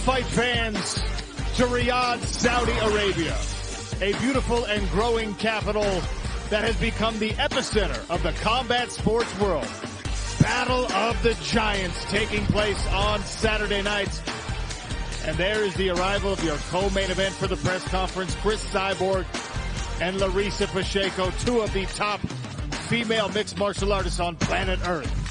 fight fans to Riyadh, Saudi Arabia, a beautiful and growing capital that has become the epicenter of the combat sports world. Battle of the Giants taking place on Saturday night. And there is the arrival of your co-main event for the press conference, Cris Cyborg and Larissa Pacheco, two of the top female mixed martial artists on planet Earth.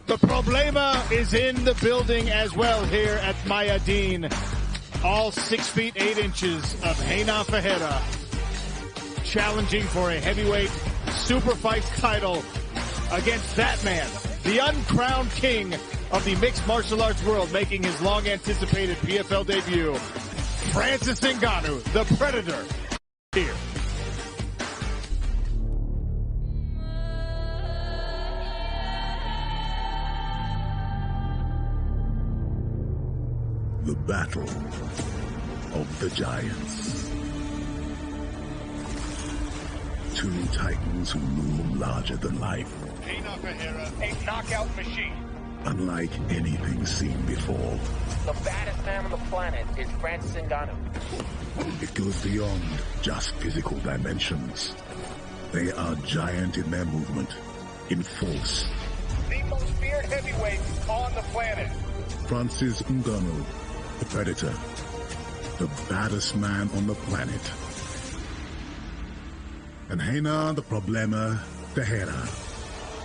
The Problema is in the building as well here at Mayadeen. All 6 feet 8 inches of Renan Ferreira challenging for a heavyweight super fight title against that man, the uncrowned king of the mixed martial arts world, making his long anticipated PFL debut, Francis Ngannou, the Predator, here. The Battle of the Giants. Two titans who loom larger than life. Renan Ferreira, a knockout machine. Unlike anything seen before. The baddest man on the planet is Francis Ngannou. It goes beyond just physical dimensions. They are giant in their movement, in force. The most feared heavyweight on the planet. Francis Ngannou, the Predator, the baddest man on the planet. And Renan, the Problema, Ferreira,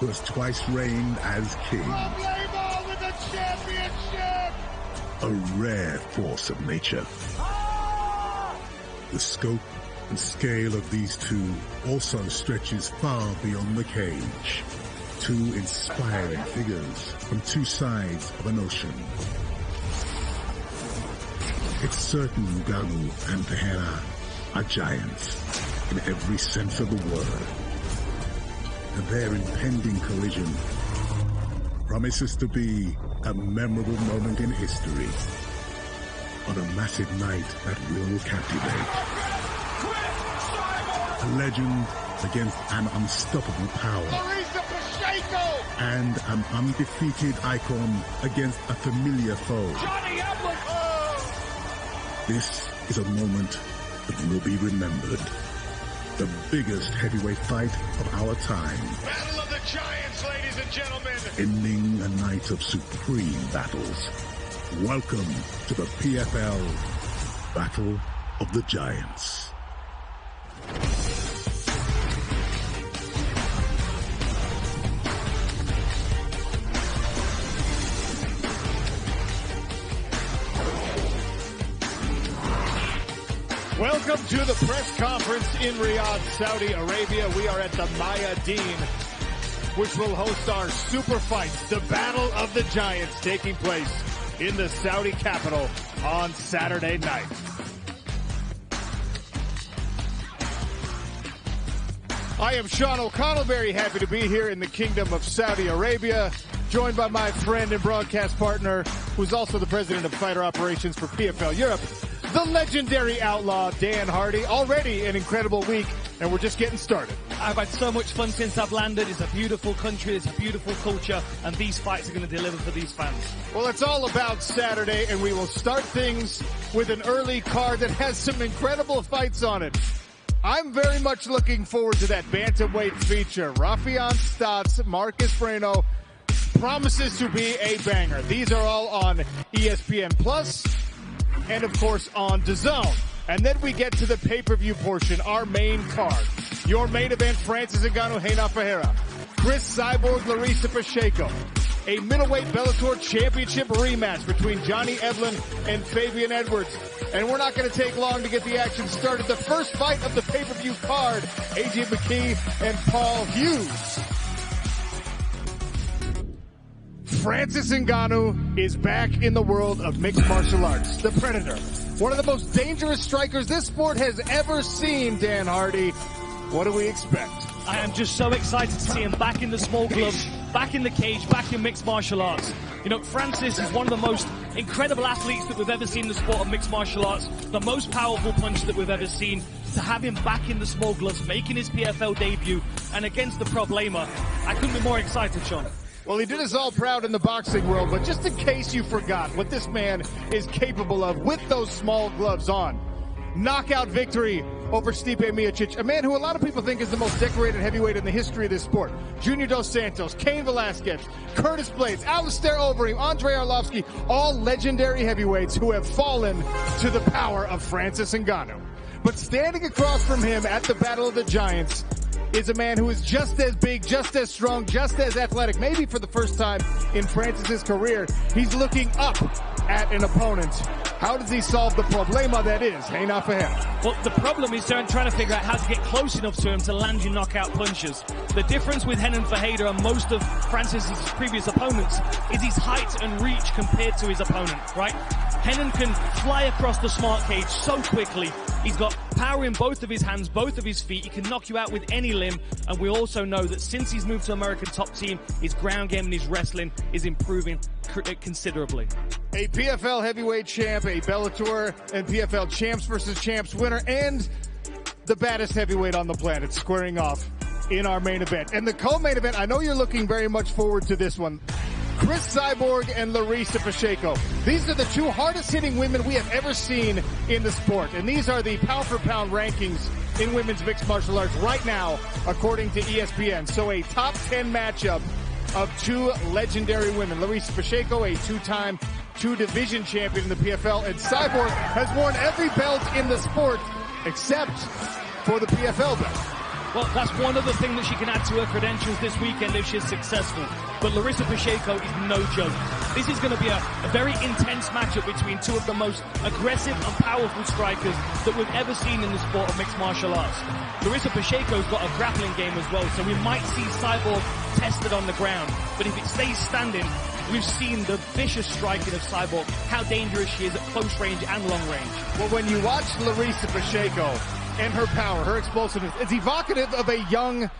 who has twice reigned as king. Problema with the championship! A rare force of nature. The scope and scale of these two also stretches far beyond the cage. Two inspiring figures from two sides of an ocean. It's certain Ngannou and Ferreira are giants in every sense of the word. And their impending collision promises to be a memorable moment in history on a massive night that will captivate. A legend against an unstoppable power. Larissa Pacheco! And an undefeated icon against a familiar foe. Johnny Eblin! This is a moment that will be remembered. The biggest heavyweight fight of our time. Battle of the Giants, ladies and gentlemen! Ending a night of supreme battles. Welcome to the PFL Battle of the Giants. Welcome to the press conference in Riyadh, Saudi Arabia. We are at the Mayadeen, which will host our super fight, the Battle of the Giants, taking place in the Saudi capital on Saturday night. I am Sean O'Connell, very happy to be here in the Kingdom of Saudi Arabia, joined by my friend and broadcast partner, who's also the president of fighter operations for PFL Europe, the legendary outlaw, Dan Hardy. Already an incredible week, and we're just getting started. I've had so much fun since I've landed. It's a beautiful country, it's a beautiful culture, and these fights are going to deliver for these fans. Well, it's all about Saturday, and we will start things with an early card that has some incredible fights on it. I'm very much looking forward to that bantamweight feature. Rafion Stotts, Marcus Breno, promises to be a banger. These are all on ESPN Plus. And of course on DAZN. And then we get to the pay-per-view portion, our main card. Your main event, Francis Ngannou, Renan Ferreira. Cris Cyborg, Larissa Pacheco. A middleweight Bellator championship rematch between Johnny Eblin and Fabian Edwards. And we're not going to take long to get the action started. The first fight of the pay-per-view card, AJ McKee and Paul Hughes. Francis Ngannou is back in the world of mixed martial arts. The Predator, one of the most dangerous strikers this sport has ever seen, Dan Hardy. What do we expect? I am just so excited to see him back in the small gloves, back in the cage, back in mixed martial arts. You know, Francis is one of the most incredible athletes that we've ever seen in the sport of mixed martial arts, the most powerful punch that we've ever seen. To have him back in the small gloves, making his PFL debut, and against the Problema, I couldn't be more excited, Sean. Well, he did us all proud in the boxing world, but just in case you forgot what this man is capable of with those small gloves on. Knockout victory over Stipe Miocic, a man who a lot of people think is the most decorated heavyweight in the history of this sport. Junior Dos Santos, Cain Velasquez, Curtis Blades, Alistair Overeem, Andrei Arlovski, all legendary heavyweights who have fallen to the power of Francis Ngannou. But standing across from him at the Battle of the Giants is a man who is just as big, just as strong, just as athletic. Maybe for the first time in Francis's career, he's looking up at an opponent. How does he solve the problema that is Renan Ferreira? Well, the problem is trying to figure out how to get close enough to him to land your knockout punches. The difference with Renan Ferreira and most of Francis's previous opponents is his height and reach compared to his opponent, right? Renan can fly across the smart cage so quickly. He's got power in both of his hands, both of his feet. He can knock you out with any limb. And we also know that since he's moved to American Top Team, his ground game and his wrestling is improving considerably. A PFL Heavyweight Champ, a Bellator and PFL Champs versus Champs winner, and the baddest heavyweight on the planet squaring off in our main event. And the co-main event, I know you're looking very much forward to this one. Cris Cyborg and Larissa Pacheco. These are the two hardest hitting women we have ever seen in the sport. And these are the pound for pound rankings in women's mixed martial arts right now, according to ESPN. So a top 10 matchup of two legendary women. Larissa Pacheco, a two-time two-division champion in the PFL, and Cyborg has worn every belt in the sport except for the PFL belt. Well, that's one other thing that she can add to her credentials this weekend if she's successful. But Larissa Pacheco is no joke. This is going to be a very intense matchup between two of the most aggressive and powerful strikers that we've ever seen in the sport of mixed martial arts. Larissa Pacheco's got a grappling game as well, so we might see Cyborg tested on the ground. But if it stays standing, we've seen the vicious striking of Cyborg, how dangerous she is at close range and long range. Well, when you watch Larissa Pacheco and her power, her explosiveness, it's evocative of a young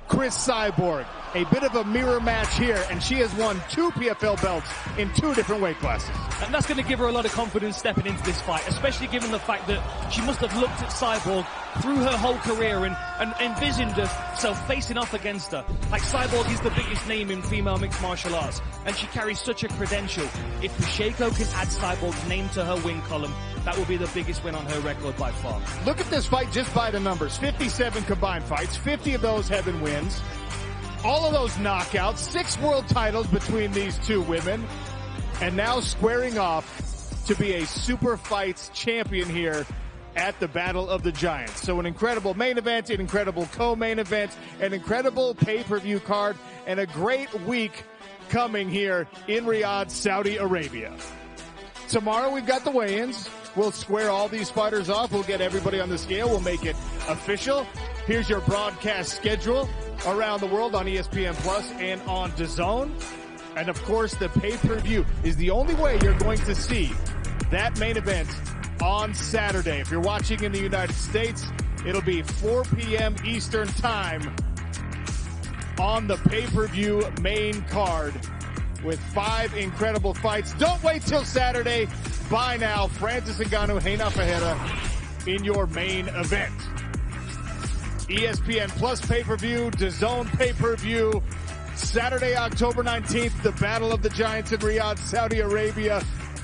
Cris Cyborg. A bit of a mirror match here, and she has won 2 PFL belts in 2 different weight classes. And that's going to give her a lot of confidence stepping into this fight, especially given the fact that she must have looked at Cyborg through her whole career and envisioned herself facing off against her. Like, Cyborg is the biggest name in female mixed martial arts, and she carries such a credential. If Pacheco can add Cyborg's name to her win column, that will be the biggest win on her record by far. Look at this fight just by the numbers. 57 combined fights, 50 of those have been wins. All of those knockouts, 6 world titles between these two women, and now squaring off to be a super fights champion here at the Battle of the Giants. So an incredible main event, an incredible co-main event, an incredible pay-per-view card, and a great week coming here in Riyadh, Saudi Arabia. Tomorrow we've got the weigh-ins. We'll square all these fighters off. We'll get everybody on the scale. We'll make it official. Here's your broadcast schedule around the world on ESPN Plus and on DAZN. And of course, the pay-per-view is the only way you're going to see that main event on Saturday. If you're watching in the United States, it'll be 4 p.m. Eastern Time on the pay-per-view main card with 5 incredible fights. Don't wait till Saturday. Buy now. Francis Ngannou, Renan Ferreira in your main event. ESPN Plus pay-per-view, DAZN pay-per-view, Saturday, October 19th, the Battle of the Giants in Riyadh, Saudi Arabia.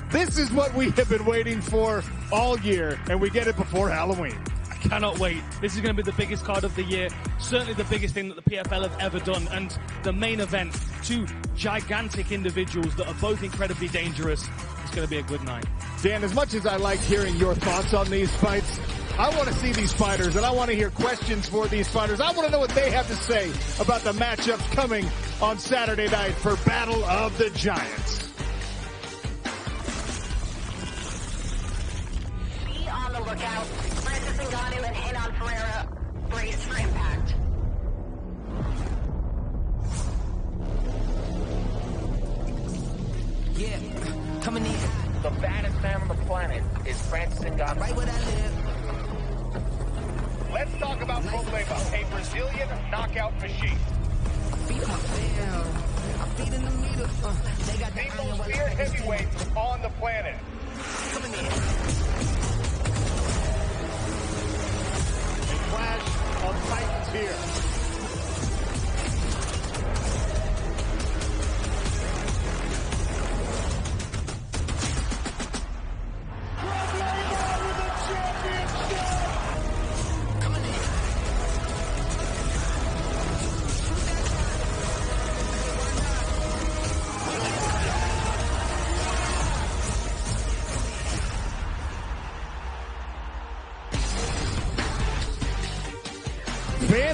This is what we have been waiting for all year, and we get it before Halloween. I cannot wait. This is going to be the biggest card of the year, certainly the biggest thing that the PFL have ever done, and the main event, 2 gigantic individuals that are both incredibly dangerous. It's going to be a good night. Dan, as much as I like hearing your thoughts on these fights, I want to see these fighters, and I want to hear questions for these fighters. I want to know what they have to say about the matchups coming on Saturday night for Battle of the Giants. Be on the lookout. Francis Ngannou and Renan Ferreira brace for impact. Yeah, coming in. The baddest man on the planet is Francis Ngannou. Right where I live. Let's talk about Problema, a Brazilian knockout machine. Feet my fam. I feet in the meter. They got The most feared heavyweight on the planet. coming in. A clash of titans here.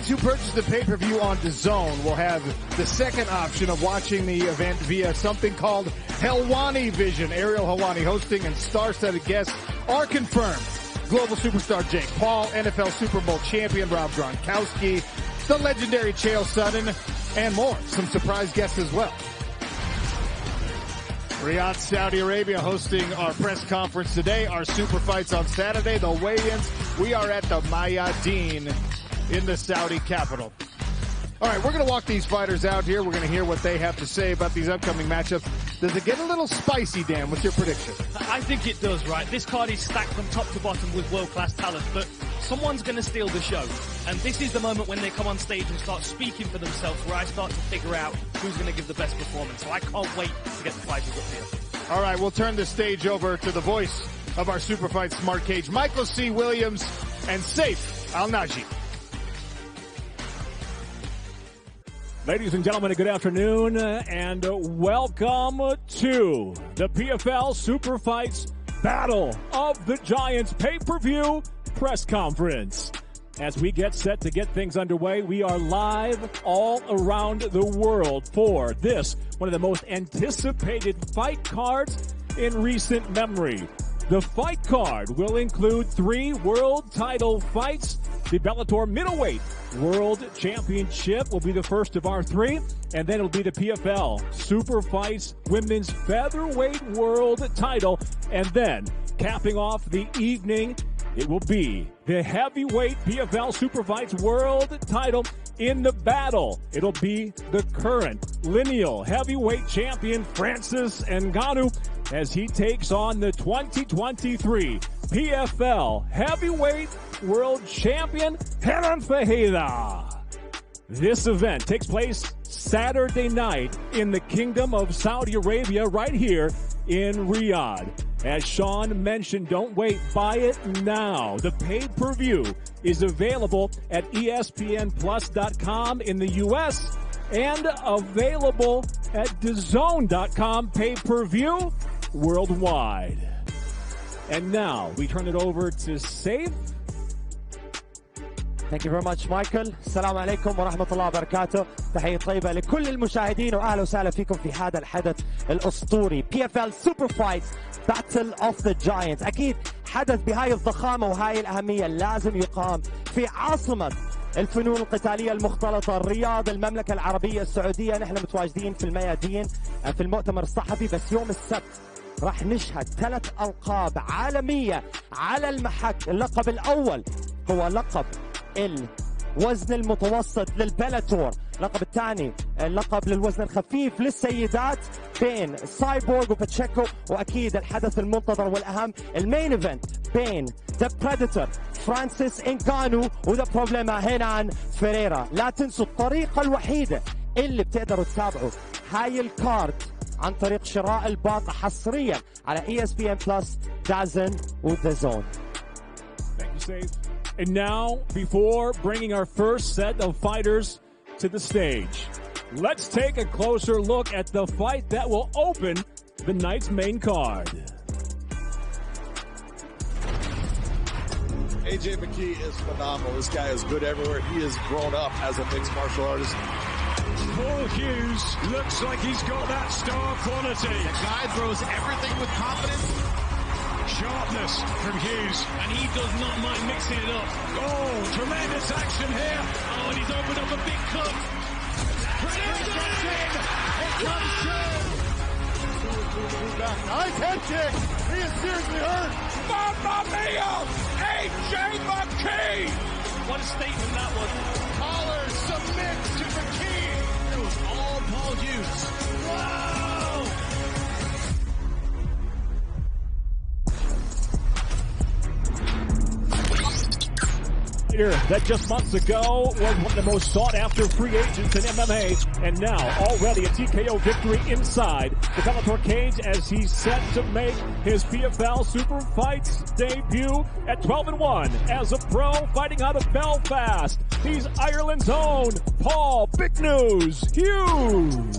Fans who purchase the pay-per-view on DAZN will have the second option of watching the event via something called Helwani Vision. Ariel Helwani hosting and star-studded guests are confirmed. Global superstar Jake Paul, NFL Super Bowl champion Rob Gronkowski, the legendary Chael Sonnen, and more. Some surprise guests as well. Riyadh, Saudi Arabia hosting our press conference today. Our super fights on Saturday, the weigh-ins. We are at the Mayadeen in the Saudi capital. All right, we're going to walk these fighters out here. We're going to hear what they have to say about these upcoming matchups. Does it get a little spicy, Dan? What's your prediction? I think it does, right? This card is stacked from top to bottom with world-class talent, but someone's going to steal the show. And this is the moment when they come on stage and start speaking for themselves, where I start to figure out who's going to give the best performance. So I can't wait to get the fighters up here. All right, we'll turn the stage over to the voice of our Super Fight Smart Cage, Michael C. Williams and Saif Al-Naji. Ladies and gentlemen, good afternoon and welcome to the PFL Super Fights Battle of the Giants pay-per-view press conference. As we get set to get things underway, we are live all around the world for this, one of the most anticipated fight cards in recent memory. The fight card will include 3 world title fights. The Bellator Middleweight World Championship will be the first of our 3, and then it'll be the PFL Super Fights Women's Featherweight World Title, and then capping off the evening, it will be the Heavyweight PFL Super Fights World Title. In the battle, it'll be the current lineal heavyweight champion Francis Ngannou as he takes on the 2023 PFL Heavyweight World Champion Renan Ferreira. This event takes place Saturday night in the Kingdom of Saudi Arabia right here in Riyadh. As Sean mentioned, don't wait, buy it now. The pay-per-view is available at ESPNplus.com in the U.S. and available at DAZN.com pay-per-view worldwide. And now we turn it over to Saif. Thank you very much, Michael. السلام عليكم ورحمة الله وبركاته. تحية طيبة لكل المشاهدين وأهلا وسهلا فيكم في هذا الحدث الأسطوري PFL Super Fights Battle of the Giants. أكيد حدث بهاي الضخامة وهاي الأهمية لازم يقام في عاصمة الفنون القتالية المختلطة الرياض، المملكة العربية السعودية. نحن متواجدين في الميادين في المؤتمر الصحفي، بس يوم السبت راح نشهد 3 ألقاب عالمية على المحك. اللقب الأول هو لقب الوزن المتوسط للبلاتور، اللقب الثاني اللقب للوزن الخفيف للسيدات بين سايبورغ وباتشيكو، واكيد الحدث المنتظر والاهم المين ايفنت بين ذا بريديتور فرانسيس انغانو وذا بروبليما هينان فيريرا. لا تنسوا الطريقة الوحيدة اللي بتقدروا تتابعوا هاي الكارد عن طريق شراء الباقة حصريا على ESPN Plus, DAZN وDAZN. Thank you, Saif. And now, before bringing our first set of fighters to the stage, let's take a closer look at the fight that will open the night's main card. AJ McKee is phenomenal. This guy is good everywhere. He has grown up as a mixed martial artist. Paul Hughes looks like he's got that star quality. The guy throws everything with confidence. Sharpness from Hughes. And he does not mind mixing it up. Oh, tremendous action here. Oh, and he's opened up a big cut. It comes true. Nice head kick. He is seriously hurt. Mamma mia! AJ McKee! What a statement that was. Collar submits to McKee. It was all Paul Hughes. Wow! That just months ago was one of the most sought-after free agents in MMA, and now already a TKO victory inside the Bellator cage as he's set to make his PFL Super Fights debut at 12-1 as a pro fighting out of Belfast. He's Ireland's own Paul Big News Hughes.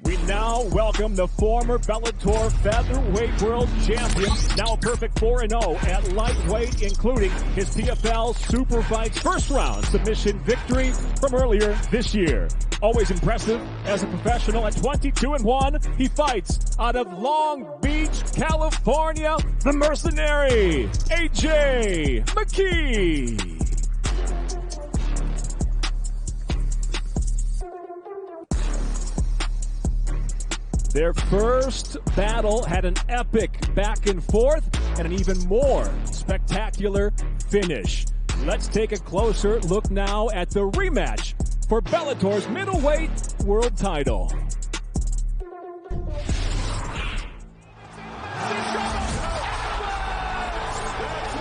We now welcome the former Bellator featherweight world champion, now a perfect 4-0 at lightweight, including his PFL Super Fights first round submission victory from earlier this year. Always impressive as a professional. At 22-1, he fights out of Long Beach, California, the mercenary, AJ McKee. Their first battle had an epic back and forth and an even more spectacular finish. Let's take a closer look now at the rematch for Bellator's middleweight world title.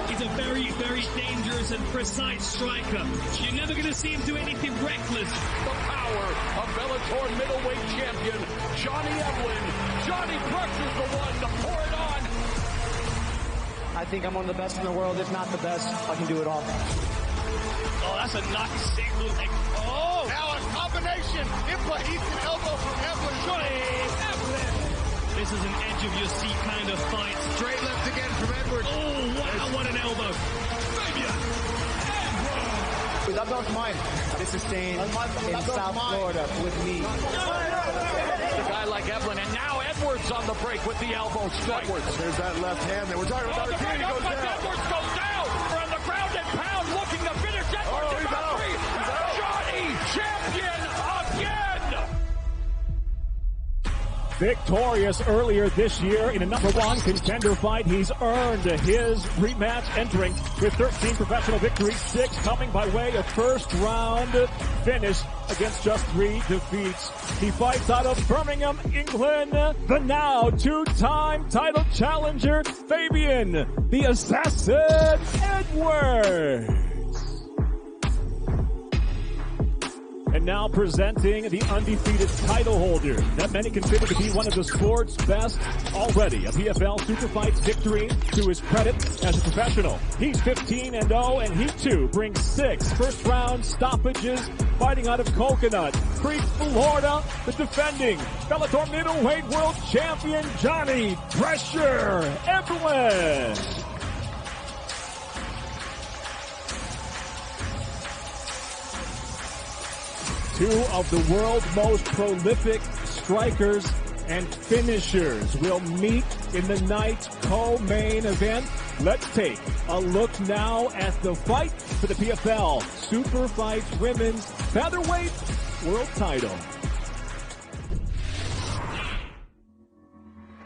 He's a very, very dangerous and precise striker. You're never going to see him do anything reckless. The power of Bellator middleweight champion Johnny Evelyn. Johnny Pressure's the one to pour it on. I think I'm one of the best in the world, if not the best. I can do it all. Oh, that's a nice single leg. Oh! Now a combination. He's an elbow from Evelyn. Johnny Evelyn. This is an edge of your seat kind of fight. Straight left again from Edwards. Oh, wow, what an elbow. That belt's mine. This is staying in South Florida with me. A guy like Evelyn, and now Edwards on the break with the elbow strike. There's that left hand that we're talking about. The right up, but Edwards goes down. We're on the ground and pound, looking to finish. Edwards in the three. Johnny, champion again. Victorious earlier this year in a #1 contender fight, he's earned his rematch, entering with 13 professional victories, 6 coming by way of first round finish against just 3 defeats. He fights out of Birmingham, England, the now 2-time title challenger, Fabian the Assassin Edwards. And now presenting the undefeated title holder that many consider to be one of the sport's best already. A PFL Super Fights victory to his credit as a professional. He's 15-0 and he too brings 6 first round stoppages, fighting out of Coconut Creek, Florida, the defending Bellator middleweight world champion Johnny Pressure Evelyn. Two of the world's most prolific strikers and finishers will meet in the night's co-main event. Let's take a look now at the fight for the PFL Super Fights Women's Featherweight World Title.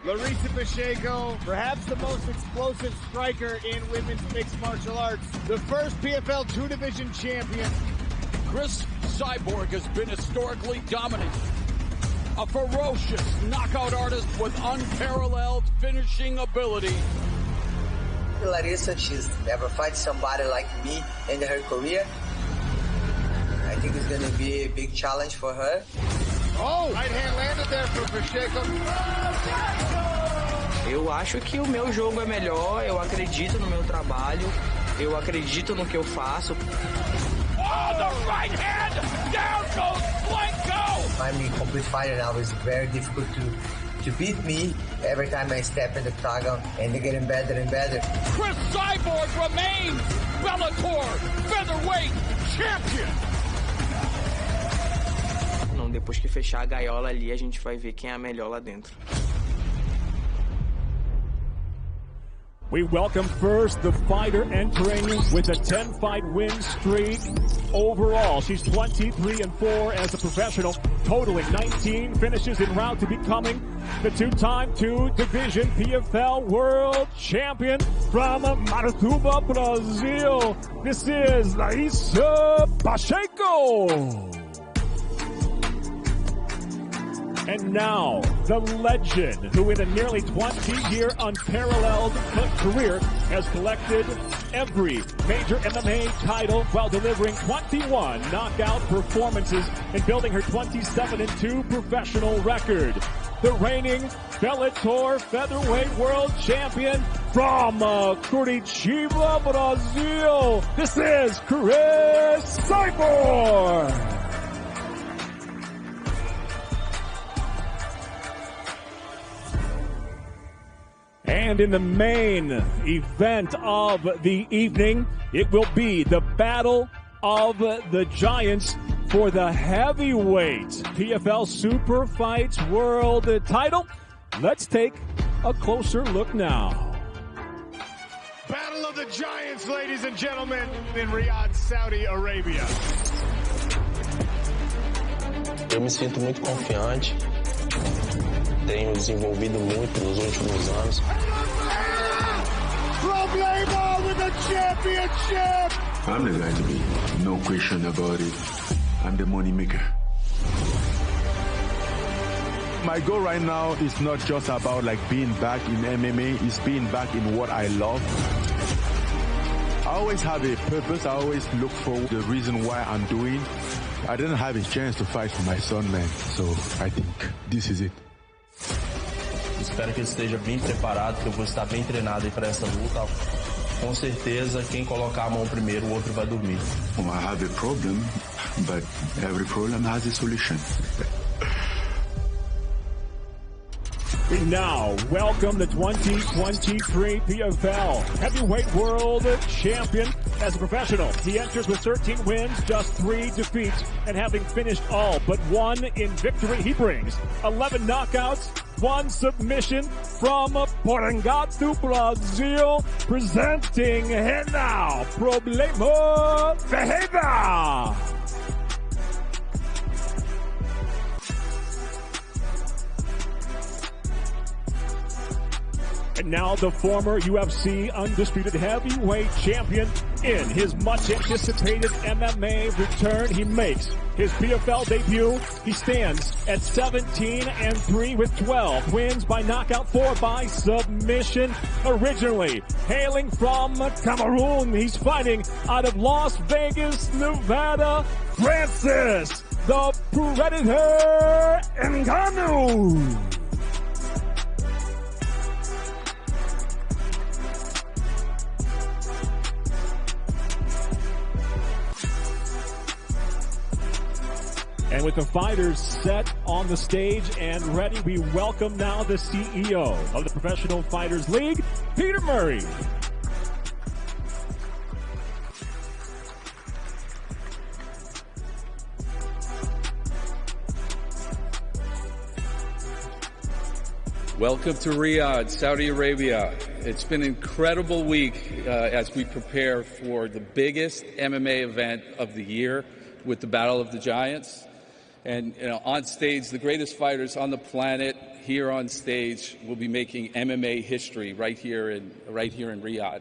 Larissa Pacheco, perhaps the most explosive striker in women's mixed martial arts. The first PFL 2-division champion. Chris Cyborg has been historically dominant. A ferocious knockout artist with unparalleled finishing ability. Larissa, she's never fight somebody like me in her career. I think it's going to be a big challenge for her. Oh, right hand landed there for Pacheco. Eu acho que o meu jogo é melhor, eu acredito no meu trabalho, eu acredito no que eu faço. Oh, the right hand! Down goes Blanco! I'm a complete fighter now. It's very difficult to beat me every time I step in the octagon, and they're getting better and better. Chris Cyborg remains Bellator featherweight champion! Não, depois que fechar a gaiola ali, a gente vai ver quem é a melhor lá dentro. We welcome first the fighter entering with a 10-fight win streak. Overall, she's 23-4 as a professional, totaling 19 finishes en route to becoming the 2-time 2-division PFL World Champion from Marituba, Brazil. This is Larissa Pacheco. And now, the legend, who in a nearly 20-year unparalleled career has collected every major MMA title while delivering 21 knockout performances and building her 27-2 professional record. The reigning Bellator featherweight world champion from Curitiba, Brazil. This is Chris Cyborg. And in the main event of the evening, it will be the Battle of the Giants for the heavyweight PFL Super Fights World title. Let's take a closer look now. Battle of the Giants, ladies and gentlemen, in Riyadh, Saudi Arabia. Eu me sinto muito confiante. Tenho desenvolvido muito nos últimos anos. Problema with the championship! I'm the guy to beat. No question about it. I'm the money maker. My goal right now is not just about like being back in MMA, it's being back in what I love. I always have a purpose, I always look for the reason why I'm doing. I didn't have a chance to fight for my son, man, so I think this is it. Espero que ele esteja bem preparado, que eu vou estar bem treinado para essa luta. Com certeza, quem colocar a mão primeiro, o outro vai dormir. Well, I have a problem, but every problem has a solution. We now welcome the 2023 PFL Heavyweight World Champion. As a professional, he enters with 13 wins, just 3 defeats, and having finished all but 1 in victory, he brings 11 knockouts, 1 submission from Portugal, Brazil, presenting here now, Problema Ferreira. And now the former UFC undisputed heavyweight champion in his much anticipated MMA return. He makes his PFL debut. He stands at 17-3 with 12 wins by knockout, 4 by submission. Originally hailing from Cameroon, he's fighting out of Las Vegas, Nevada. Francis, the Predator Ngannou. And with the fighters set on the stage and ready, we welcome now the CEO of the Professional Fighters League, Peter Murray. Welcome to Riyadh, Saudi Arabia. It's been an incredible week as we prepare for the biggest MMA event of the year with the Battle of the Giants. And on stage, the greatest fighters on the planet here on stage will be making MMA history right here in Riyadh.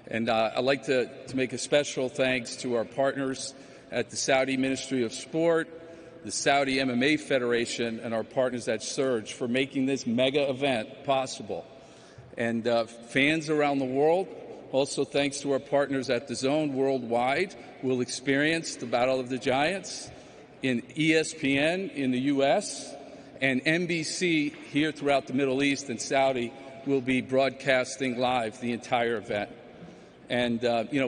And I'd like to make a special thanks to our partners at the Saudi Ministry of Sport, the Saudi MMA Federation, and our partners at Surge for making this mega event possible. And fans around the world, also thanks to our partners at DAZN worldwide, will experience the Battle of the Giants in ESPN in the U.S., and NBC here throughout the Middle East and Saudi will be broadcasting live the entire event. And,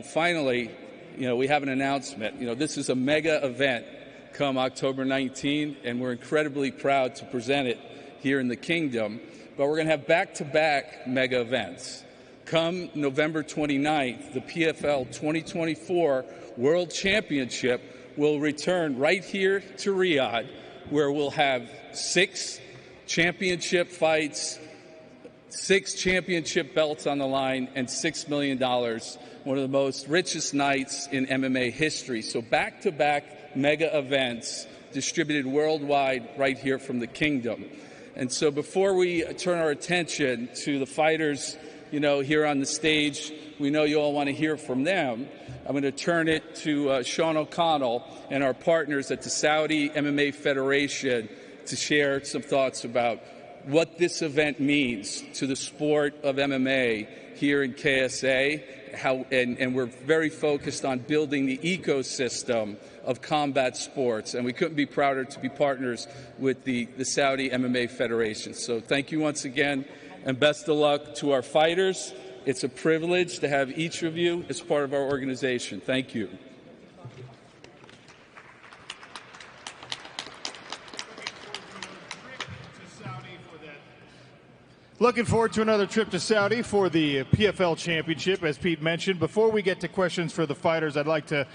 finally, we have an announcement. This is a mega event come October 19, and we're incredibly proud to present it here in the Kingdom. But we're going to have back-to-back mega events. Come November 29th, the PFL 2024 World Championship will return right here to Riyadh, where we'll have 6 championship fights, 6 championship belts on the line, and $6 million, one of the most richest nights in MMA history. So back-to-back mega events distributed worldwide right here from the Kingdom. And so before we turn our attention to the fighters, here on the stage, we know you all want to hear from them. I'm going to turn it to Sean O'Connell and our partners at the Saudi MMA Federation to share some thoughts about what this event means to the sport of MMA here in KSA. And we're very focused on building the ecosystem of combat sports. And we couldn't be prouder to be partners with the Saudi MMA Federation. So thank you once again, and best of luck to our fighters. It's a privilege to have each of you as part of our organization. Thank you. Looking forward to another trip to Saudi for the PFL Championship, as Pete mentioned. Before we get to questions for the fighters, I'd like to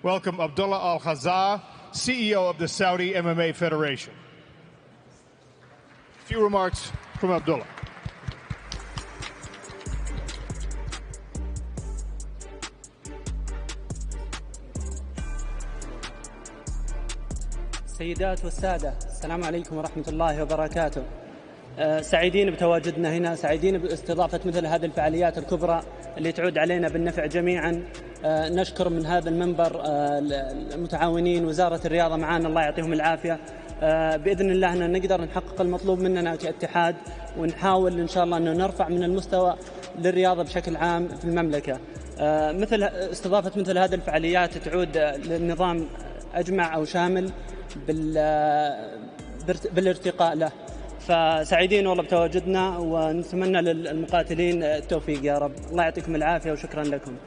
welcome Abdullah Al-Khazaa, CEO of the Saudi MMA Federation. A few remarks from Abdullah. السيدات والسادة، السلام عليكم ورحمة الله وبركاته. سعيدين بتواجدنا هنا، سعيدين باستضافة مثل هذه الفعاليات الكبرى اللي تعود علينا بالنفع جميعا. نشكر من هذا المنبر المتعاونين، وزارة الرياضة معانا الله يعطيهم العافية. بإذن الله أن نقدر نحقق المطلوب مننا كاتحاد، ونحاول إن شاء الله أنه نرفع من المستوى للرياضة بشكل عام في المملكة. مثل استضافة مثل هذه الفعاليات تعود للنظام أجمع أو شامل بالارتقاء له. فسعيدين والله بتواجدنا، ونتمنى للمقاتلين التوفيق يا رب. الله يعطيكم العافية وشكرا لكم.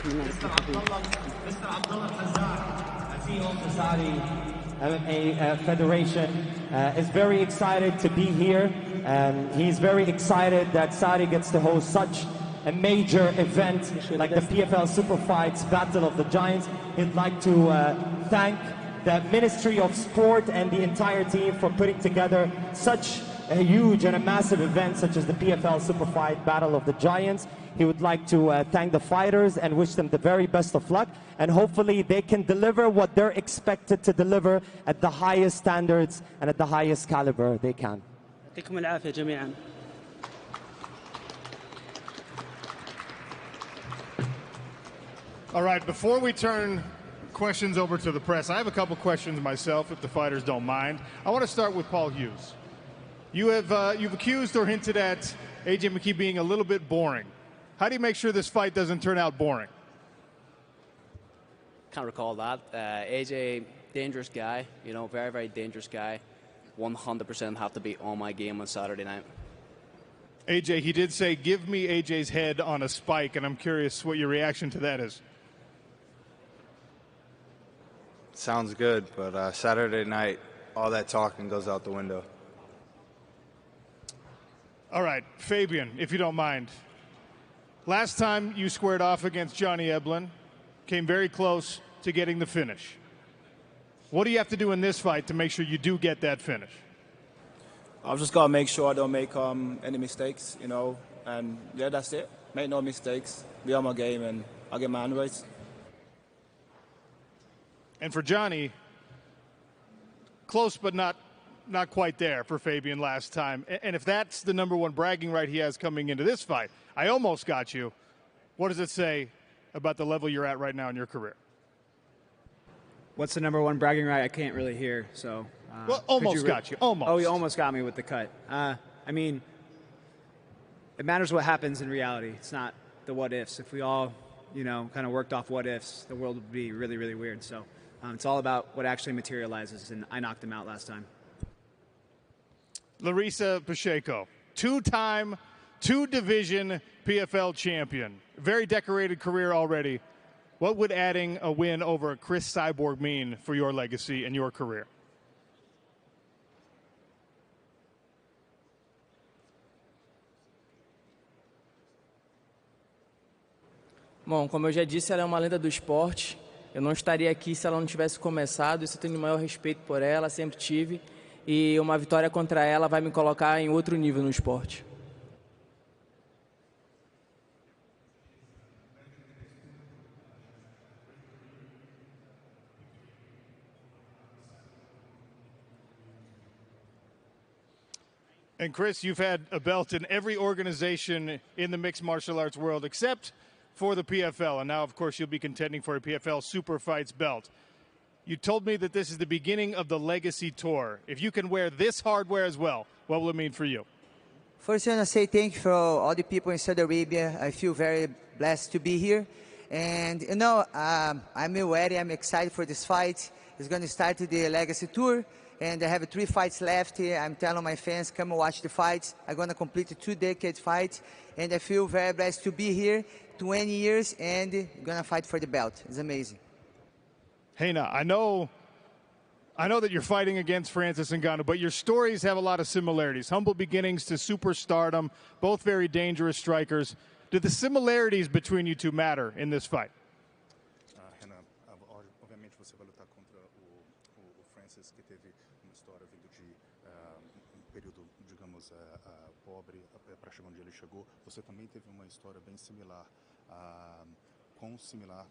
Mr. Abdullah Al-Khazaa, as he owns the Saudi MMA Federation, is very excited to be here. He's very excited that Saudi gets to host such a major event like the PFL Super Fights Battle of the Giants. He'd like to thank the Ministry of Sport and the entire team for putting together such a huge and a massive event such as the PFL Super Fight Battle of the Giants. He would like to thank the fighters and wish them the very best of luck, and hopefully they can deliver what they're expected to deliver at the highest standards and at the highest caliber they can. يعطيكم العافية جميعا. All right, before we turn questions over to the press, I have a couple questions myself, if the fighters don't mind. I want to start with Paul Hughes. You've accused or hinted at AJ McKee being a little bit boring. How do you make sure this fight doesn't turn out boring? Can't recall that. AJ, dangerous guy, you know, very, very dangerous guy. 100% have to be on my game on Saturday night. AJ, he did say, give me AJ's head on a spike, and I'm curious what your reaction to that is. Sounds good, but Saturday night, all that talking goes out the window. All right, Fabian, if you don't mind. Last time you squared off against Johnny Eblen, came very close to getting the finish. What do you have to do in this fight to make sure you do get that finish? I've just got to make sure I don't make any mistakes, you know, and yeah, that's it. Make no mistakes, be on my game, and I'll get my hand raised. And for Johnny, close but not quite there for Fabian last time. And if that's the #1 bragging right he has coming into this fight, I almost got you. What does it say about the level you're at right now in your career? What's the #1 bragging right? I can't really hear, so. Well, almost got you. Almost. Oh, you almost got me with the cut. I mean, it matters what happens in reality. It's not the what ifs. If we all, you know, kind of worked off what ifs, the world would be really, really weird. So it's all about what actually materializes, and I knocked him out last time. Larissa Pacheco, two-time, two-division PFL champion. Very decorated career already. What would adding a win over Chris Cyborg mean for your legacy and your career? Bom, como eu já disse, ela é uma lenda do esporte. Eu não estaria aqui se ela não tivesse começado. Isso eu tenho o maior respeito por ela, sempre tive. E uma vitória contra ela vai me colocar em outro nível no esporte. And Chris, you've had a belt in every organization in the mixed martial arts world except for the PFL. And now, of course, you'll be contending for a PFL Super Fights belt. You told me that this is the beginning of the Legacy Tour. If you can wear this hardware as well, what will it mean for you? First, I want to say thank you for all the people in Saudi Arabia. I feel very blessed to be here. And, you know, I'm ready. I'm excited for this fight. It's going to start the Legacy Tour. And I have 3 fights left. I'm telling my fans, come and watch the fights. I'm going to complete a 2-decade fight. And I feel very blessed to be here, 20 years, and going to fight for the belt. It's amazing. Hey, now, I know I know that you're fighting against Francis Ngannou, but your stories have a lot of similarities. Humble beginnings to superstardom, both very dangerous strikers. Do the similarities between you two matter in this fight? Renan, obviamente você vai lutar contra o Francis, que teve uma história vindo de período, digamos, pobre para chegar onde ele chegou. Você também teve uma história bem similar. Quão similar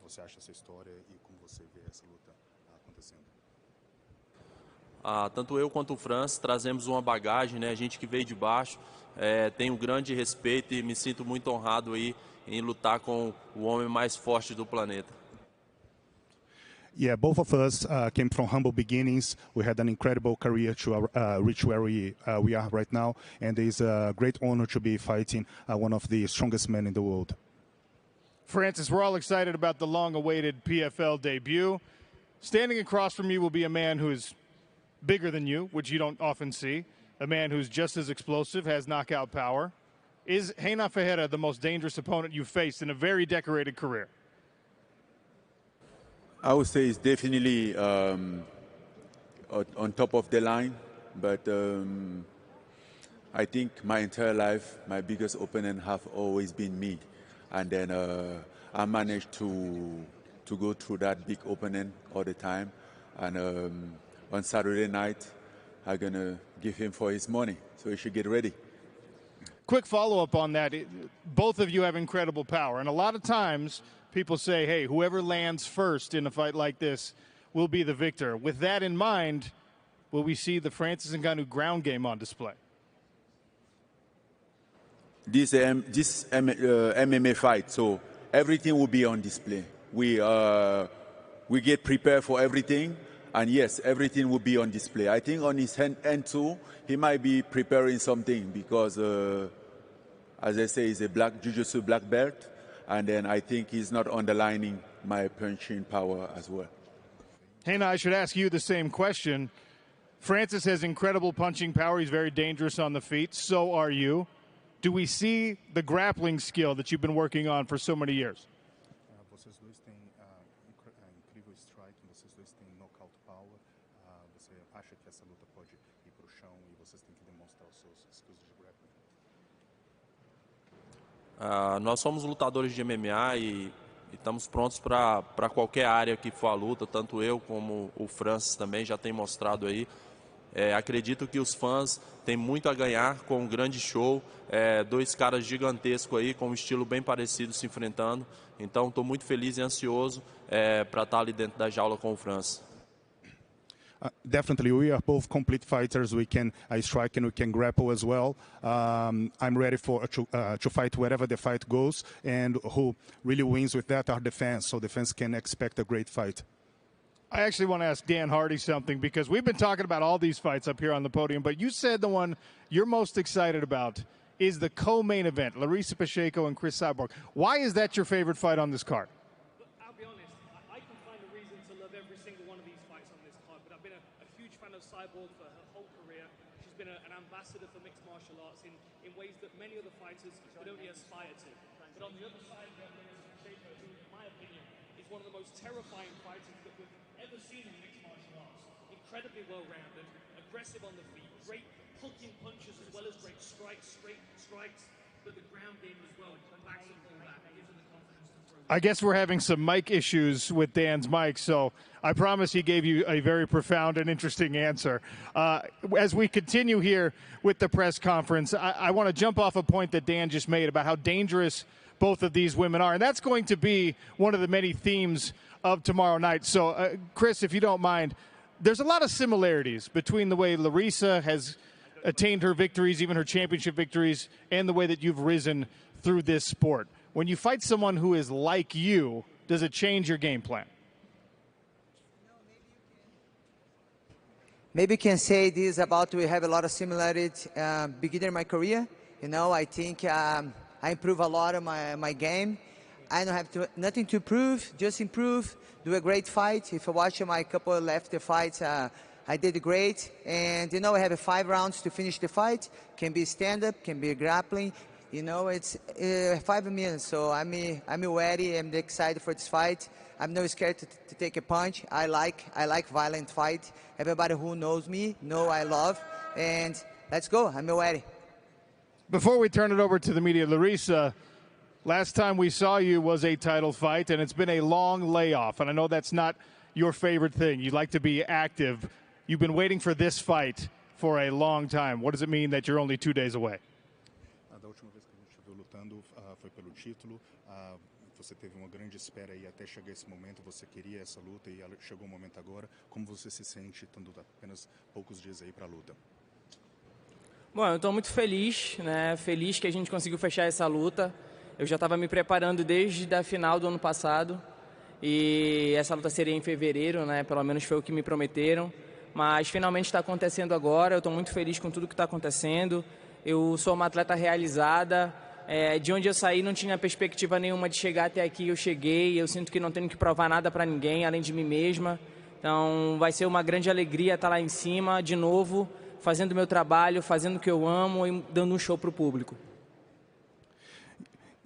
você acha essa história e como você vê essa luta acontecendo? Tanto eu quanto o Francis trazemos uma bagagem, né? A gente que veio de baixo, tenho grande respeito e me sinto muito honrado aí em lutar com o homem mais forte do planeta. Yeah, both of us came from humble beginnings. We had an incredible career to reach where we are right now, and it's a great honor to be fighting one of the strongest men in the world. Francis, we're all excited about the long-awaited PFL debut. Standing across from you will be a man who's bigger than you, which you don't often see. A man who's just as explosive, has knockout power. Is Renan Ferreira the most dangerous opponent you've faced in a very decorated career? I would say it's definitely on top of the line, but I think my entire life, my biggest opponent have always been me. And then I managed to go through that big opponent all the time. And on Saturday night, I'm going to give him for his money, so he should get ready. Quick follow-up on that. Both of you have incredible power, and a lot of times people say, hey, whoever lands first in a fight like this will be the victor. With that in mind, will we see the Francis Ngannou ground game on display? This MMA fight, so everything will be on display. We get prepared for everything. And yes, everything will be on display. I think on his end too, he might be preparing something because, as I say, he's a jiu-jitsu black belt. And then I think he's not underlining my punching power as well. Renan, I should ask you the same question. Francis has incredible punching power. He's very dangerous on the feet. So are you. Do we see the grappling skill that you've been working on for so many years? Vocês dois têm incrível strike, vocês dois têm knockout power. Você acha que essa luta pode ir para o chão e vocês têm que demonstrar os seus skills de grappling? Nós somos lutadores de MMA e estamos prontos para qualquer área que for a luta, tanto eu como o Francis também já tem mostrado aí. Acredito que os fãs têm muito a ganhar com um grande show, dois caras gigantescos aí com um estilo bem parecido se enfrentando. Então estou muito feliz e ansioso para estar ali dentro da jaula com o Francis. Definitely, we are both complete fighters. We can strike and we can grapple as well. I'm ready to fight wherever the fight goes, and who really wins with that are the fans. So the fans can expect a great fight. I actually want to ask Dan Hardy something, because we've been talking about all these fights up here on the podium, but you said the one you're most excited about is the co-main event, Larissa Pacheco and Chris Cyborg. Why is that your favorite fight on this card? I'll be honest, I can find a reason to love every single one of these fights on this card, but I've been a huge fan of Cyborg for her whole career. She's been an ambassador for mixed martial arts in ways that many other fighters could only aspire to. But on the other side, we have Larissa Pacheco, who, in my opinion, is one of the most terrifying fighters that we've ever seen in mixed martial arts. Incredibly well-rounded, aggressive on the feet, great hooking punches as well as great straight strikes, but the ground game as well. Backs and pull back, gives her the confidence to throw. I guess we're having some mic issues with Dan's mic, so I promise he gave you a very profound and interesting answer. As we continue here with the press conference, I want to jump off a point that Dan just made about how dangerous both of these women are, and that's going to be one of the many themes of tomorrow night. So, Chris, if you don't mind, there's a lot of similarities between the way Larissa has attained her victories, even her championship victories, and the way that you've risen through this sport. When you fight someone who is like you, does it change your game plan? Maybe you can say this about we have a lot of similarities beginning in my career. You know, I think I improve a lot of my game. I don't have nothing to prove, just improve, do a great fight. If you watch my couple of left fights, I did great. And, you know, I have 5 rounds to finish the fight. Can be stand-up, can be grappling. You know, it's 5 minutes, so I'm ready. I'm excited for this fight. I'm not scared to take a punch. I like violent fight. Everybody who knows me know I love, and let's go. I'm ready. Before we turn it over to the media, Larissa, last time we saw you was a title fight, and it's been a long layoff, and I know that's not your favorite thing. You like to be active. You've been waiting for this fight for a long time. What does it mean that you're only 2 days away? Da última vez que a gente te viu lutando foi pelo título. Você teve uma grande espera aí até chegar esse momento. Você queria essa luta e chegou o momento agora. Como você se sente estando apenas poucos dias aí para a luta? Bom, eu estou muito feliz, né? Feliz que a gente conseguiu fechar essa luta. Eu já estava me preparando desde a final do ano passado e essa luta seria em fevereiro, né? Pelo menos foi o que me prometeram. Mas finalmente está acontecendo agora. Eu estou muito feliz com tudo que está acontecendo. Eu sou uma atleta realizada. De onde eu saí não tinha perspectiva nenhuma de chegar até aqui. Eu cheguei. Eu sinto que não tenho que provar nada para ninguém, além de mim mesma. Então vai ser uma grande alegria estar lá em cima, de novo, fazendo o meu trabalho, fazendo o que eu amo e dando um show para o público.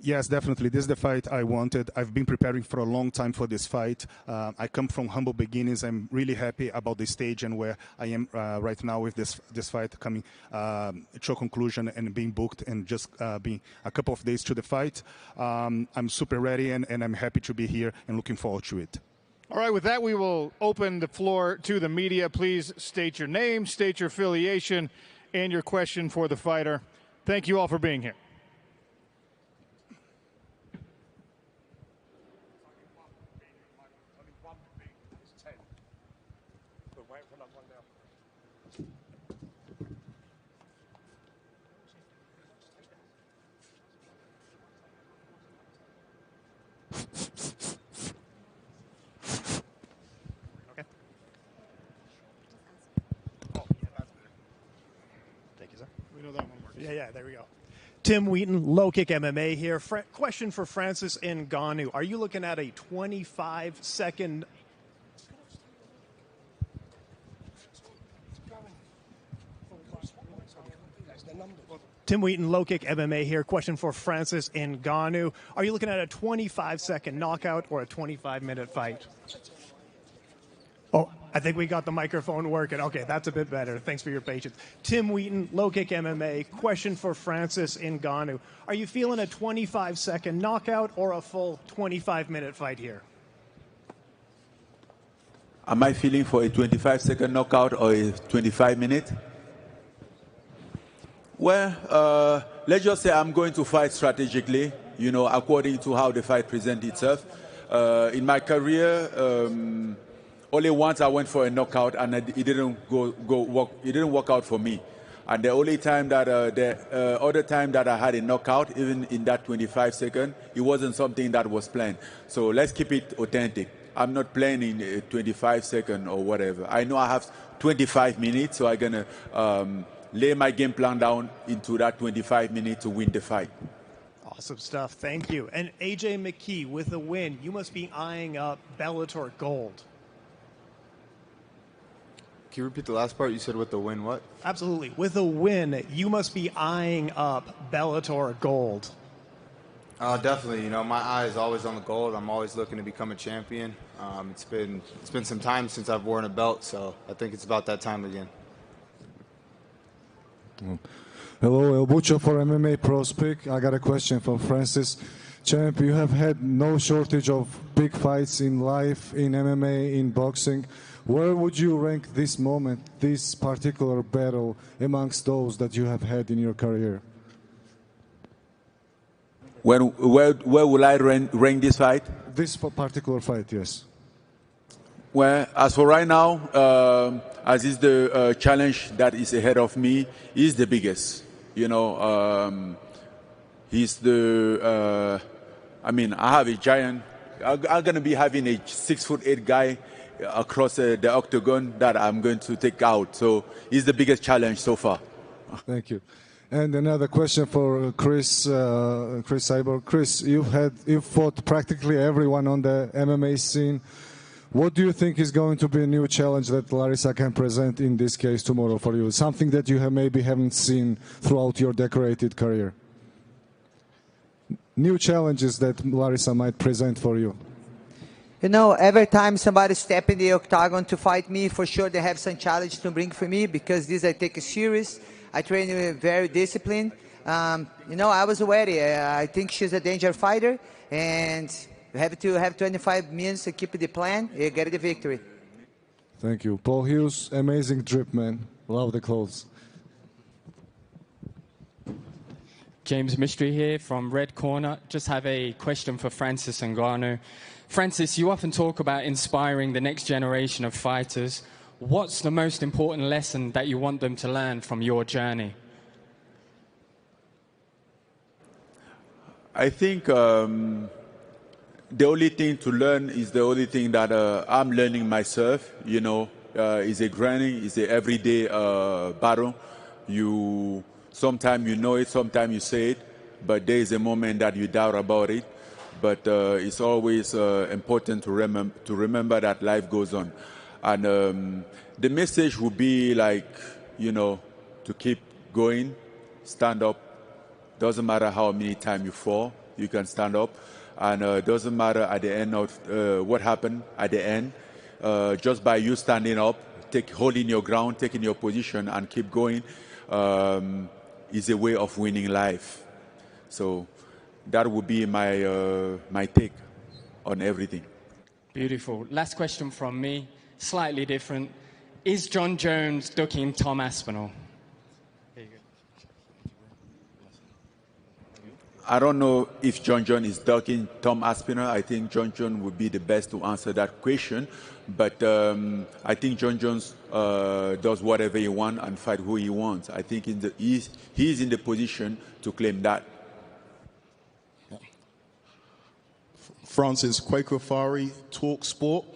Yes, definitely. This is the fight I wanted. I've been preparing for a long time for this fight. I come from humble beginnings. I'm really happy about the stage and where I am right now with this fight coming to a conclusion and being booked and just being a couple of days to the fight. I'm super ready and I'm happy to be here and looking forward to it. All right, with that, we will open the floor to the media. Please state your name, state your affiliation, and your question for the fighter. Thank you all for being here. Yeah, there we go. Tim Wheaton, Low Kick MMA here. Question for Francis Ngannou. Are you looking at a 25-second... Tim Wheaton, Low Kick MMA here. Question for Francis Ngannou. Are you looking at a 25-second knockout or a 25-minute fight? Oh, I think we got the microphone working. Okay, that's a bit better. Thanks for your patience. Tim Wheaton, Low Kick MMA. Question for Francis Ngannou. Are you feeling a 25-second knockout or a full 25-minute fight here? Am I feeling for a 25-second knockout or a 25-minute? Well, let's just say I'm going to fight strategically, you know, according to how the fight presents itself. In my career, only once I went for a knockout and it didn't it didn't work out for me. And the only time that the other time that I had a knockout, even in that 25 seconds, it wasn't something that was planned. So let's keep it authentic. I'm not planning a 25 second or whatever. I know I have 25 minutes, so I'm gonna lay my game plan down into that 25 minutes to win the fight. Awesome stuff. Thank you. And AJ McKee with a win. You must be eyeing up Bellator Gold. Can you repeat the last part? You said with the win what? Absolutely. With a win, you must be eyeing up Bellator Gold. Definitely. You know, my eye is always on the gold. I'm always looking to become a champion. It's been some time since I've worn a belt, so I think it's about that time again. Hello, El Bucho for MMA Prospect. I got a question from Francis. Champ, you have had no shortage of big fights in life, in MMA, in boxing. Where would you rank this moment, this particular battle, amongst those that you have had in your career? Where will I rank this fight? This particular fight, yes. Well, as for right now, as is the challenge that is ahead of me, is the biggest. You know, he's the. I mean, I have a giant. I'm going to be having a 6'8" guy across the octagon that I'm going to take out. So he's the biggest challenge so far. Thank you. And another question for Chris Cyborg. Chris, you've fought practically everyone on the MMA scene. What do you think is going to be a new challenge that Larissa can present in this case tomorrow for you? Something that you maybe haven't seen throughout your decorated career? new challenges that Larissa might present for you? You know, every time somebody step in the octagon to fight me, for sure they have some challenge to bring for me, because this I take it serious. I train very disciplined. You know, I was ready. I think she's a danger fighter, and you have to have 25 minutes to keep the plan and get the victory. Thank you. Paul Hughes, amazing drip, man. Love the clothes. James Mystery here from Red Corner. Just have a question for Francis Ngannou. Francis, you often talk about inspiring the next generation of fighters. What's the most important lesson that you want them to learn from your journey? I think the only thing to learn is the only thing that I'm learning myself. You know, it's a grinding, it's a everyday battle. Sometimes you know it, sometimes you say it, but there is a moment that you doubt about it. But it's always important to remember that life goes on. And the message would be like, you know, to keep going, stand up. Doesn't matter how many times you fall, you can stand up. And doesn't matter at the end of what happened at the end. Just by you standing up, holding your ground, taking your position and keep going is a way of winning life. So that would be my take on everything. Beautiful. Last question from me, slightly different. Is John Jones ducking Tom Aspinall? I don't know if John Jones is ducking Tom Aspinall. I think John Jones would be the best to answer that question. But I think John Jones does whatever he wants and fight who he wants. I think he's in the position to claim that. Francis, Quaker Fari, Talk Sport.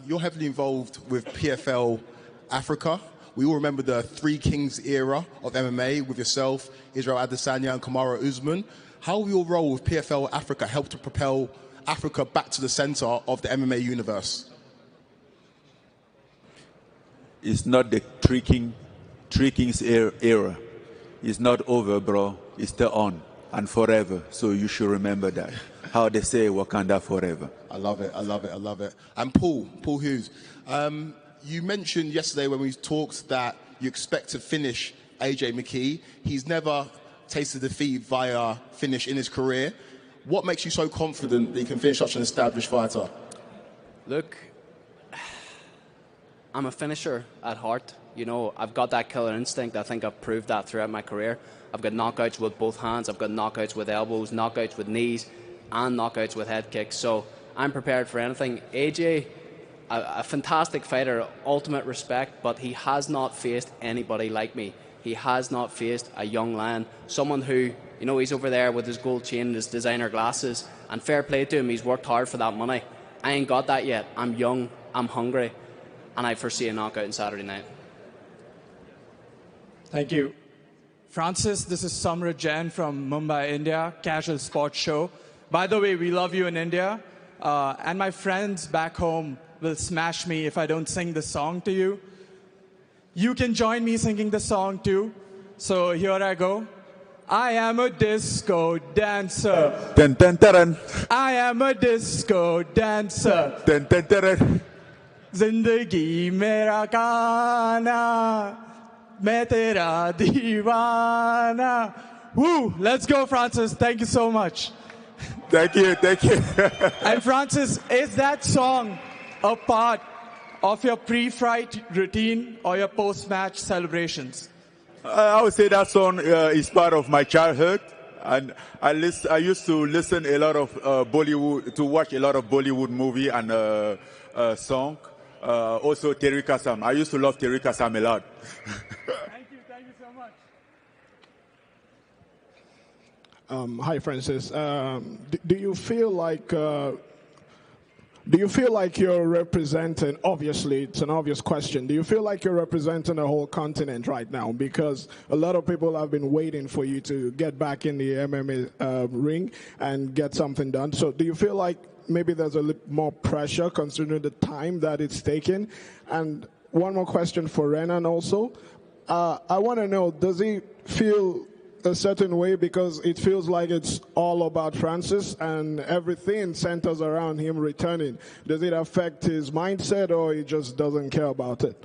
You're heavily involved with PFL Africa. We all remember the Three Kings era of MMA with yourself, Israel Adesanya and Kamaru Usman. How will your role with PFL Africa help to propel Africa back to the center of the MMA universe? It's not the Three Kings era. It's not over, bro. It's still on and forever. So you should remember that. How they say Wakanda forever. I love it, I love it, I love it. And Paul Hughes, you mentioned yesterday when we talked that you expect to finish AJ McKee. He's never tasted defeat via finish in his career. What makes you so confident that you can finish such an established fighter? Look, I'm a finisher at heart. You know, I've got that killer instinct. I think I've proved that throughout my career. I've got knockouts with both hands. I've got knockouts with elbows, knockouts with knees, and knockouts with head kicks. So I'm prepared for anything. AJ, a fantastic fighter, ultimate respect, but he has not faced anybody like me. He has not faced a young lion, someone who, you know, he's over there with his gold chain and his designer glasses, and fair play to him, he's worked hard for that money. I ain't got that yet. I'm young, I'm hungry, and I foresee a knockout on Saturday night. Thank you. Francis, this is Samra Jain from Mumbai, India, Casual Sports Show. By the way, we love you in India, and my friends back home will smash me if I don't sing the song to you. You can join me singing the song too. So here I go. I am a disco dancer. Dun, dun, dun, dun. I am a disco dancer. Dun, dun, dun, dun. Zindagi mera gaana, main tera deewana. Woo! Let's go, Francis. Thank you so much. Thank you, thank you. And Francis, is that song a part of your pre-fight routine or your post-match celebrations? I would say that song is part of my childhood, and I used to listen a lot of Bollywood, to watch a lot of Bollywood movie and song. Also Terry Kasam. I used to love Terry Kasam a lot. Thank you so much. Hi, Francis. Do you feel like you're representing, obviously it's an obvious question, do you feel like you're representing a whole continent right now? Because a lot of people have been waiting for you to get back in the MMA ring and get something done. So do you feel like maybe there's a little more pressure considering the time that it's taken? And one more question for Renan also. I want to know, does he feel a certain way because it feels like it's all about Francis and everything centers around him returning. Does it affect his mindset or he just doesn't care about it?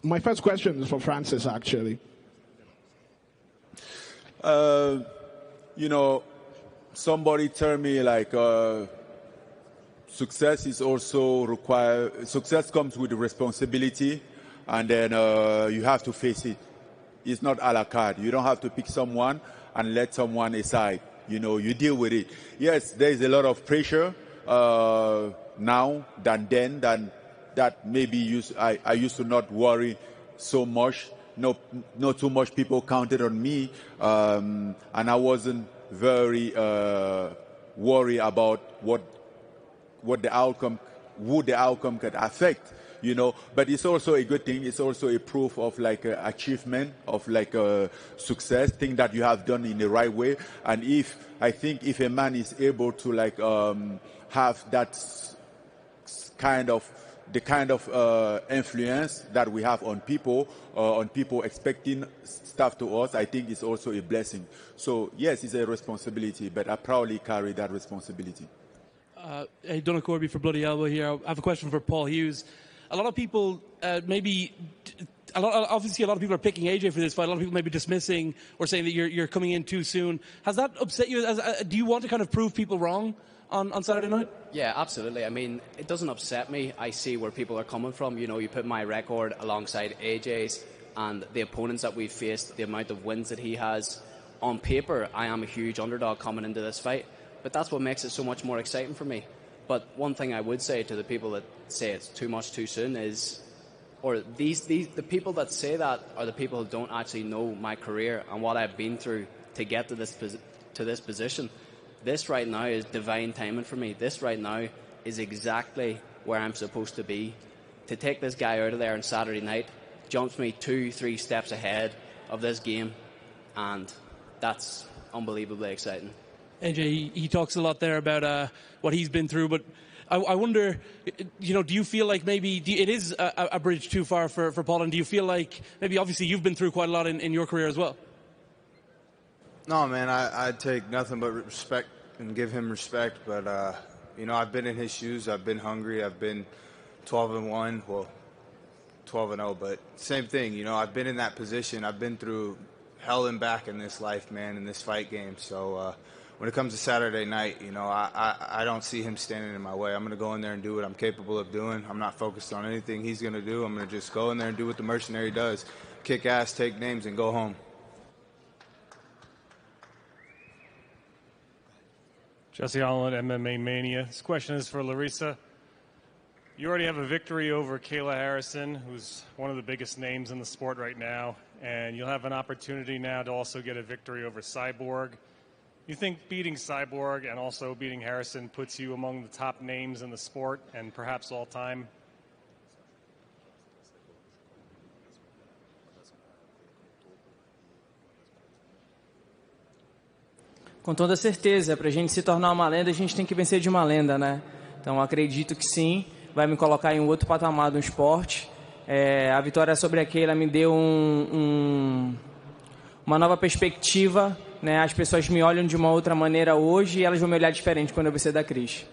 My first question is for Francis, actually. You know, somebody tell me like success is also success comes with responsibility, and then you have to face it. It's not a la carte. You don't have to pick someone and let someone aside. You know, you deal with it. Yes, there is a lot of pressure now than then, than that maybe I used to not worry so much. Not too much people counted on me, and I wasn't very worried about what the outcome could affect, you know. But it's also a good thing. It's also a proof of like achievement, of like a success, thing that you have done in the right way. And I think if a man is able to like have that kind of influence that we have on people expecting stuff to us, I think it's also a blessing. So yes, it's a responsibility, but I proudly carry that responsibility. Hey, Donald Corby for Bloody Elbow here. I have a question for Paul Hughes. A lot of people obviously a lot of people are picking AJ for this fight. A lot of people may be dismissing or saying that you're coming in too soon. Has that upset you? Do you want to kind of prove people wrong on Saturday night? Yeah, absolutely. I mean, it doesn't upset me. I see where people are coming from. You know, you put my record alongside AJ's and the opponents that we've faced, the amount of wins that he has. On paper, I am a huge underdog coming into this fight, but that's what makes it so much more exciting for me. But one thing I would say to the people that say it's too much too soon is, or the people that say that are the people who don't actually know my career and what I've been through to get to this position. This right now is divine timing for me. This right now is exactly where I'm supposed to be. To take this guy out of there on Saturday night jumps me 2-3 steps ahead of this game, and that's unbelievably exciting. AJ, he talks a lot there about what he's been through, but I wonder, you know, do you feel like maybe it is a bridge too far for Paul, and do you feel like maybe obviously you've been through quite a lot in your career as well? No, man, I take nothing but respect and give him respect. But, you know, I've been in his shoes. I've been hungry. I've been 12-1, well, 12-0. But same thing, you know, I've been in that position. I've been through hell and back in this life, man, in this fight game. So when it comes to Saturday night, you know, I don't see him standing in my way. I'm going to go in there and do what I'm capable of doing. I'm not focused on anything he's going to do. I'm going to just go in there and do what the mercenary does. Kick ass, take names, and go home. Jesse Holland, MMA Mania. This question is for Larissa. You already have a victory over Kayla Harrison, who's one of the biggest names in the sport right now, and you'll have an opportunity now to also get a victory over Cyborg. You think beating Cyborg and also beating Harrison puts you among the top names in the sport and perhaps all time? Com toda certeza, para a gente se tornar uma lenda, a gente tem que vencer de uma lenda, né? Então acredito que sim, vai me colocar em um outro patamar do esporte. A vitória sobre a Kayla me deu uma nova perspectiva, né? As pessoas me olham de uma outra maneira hoje e elas vão me olhar diferente quando eu vencer da Cris.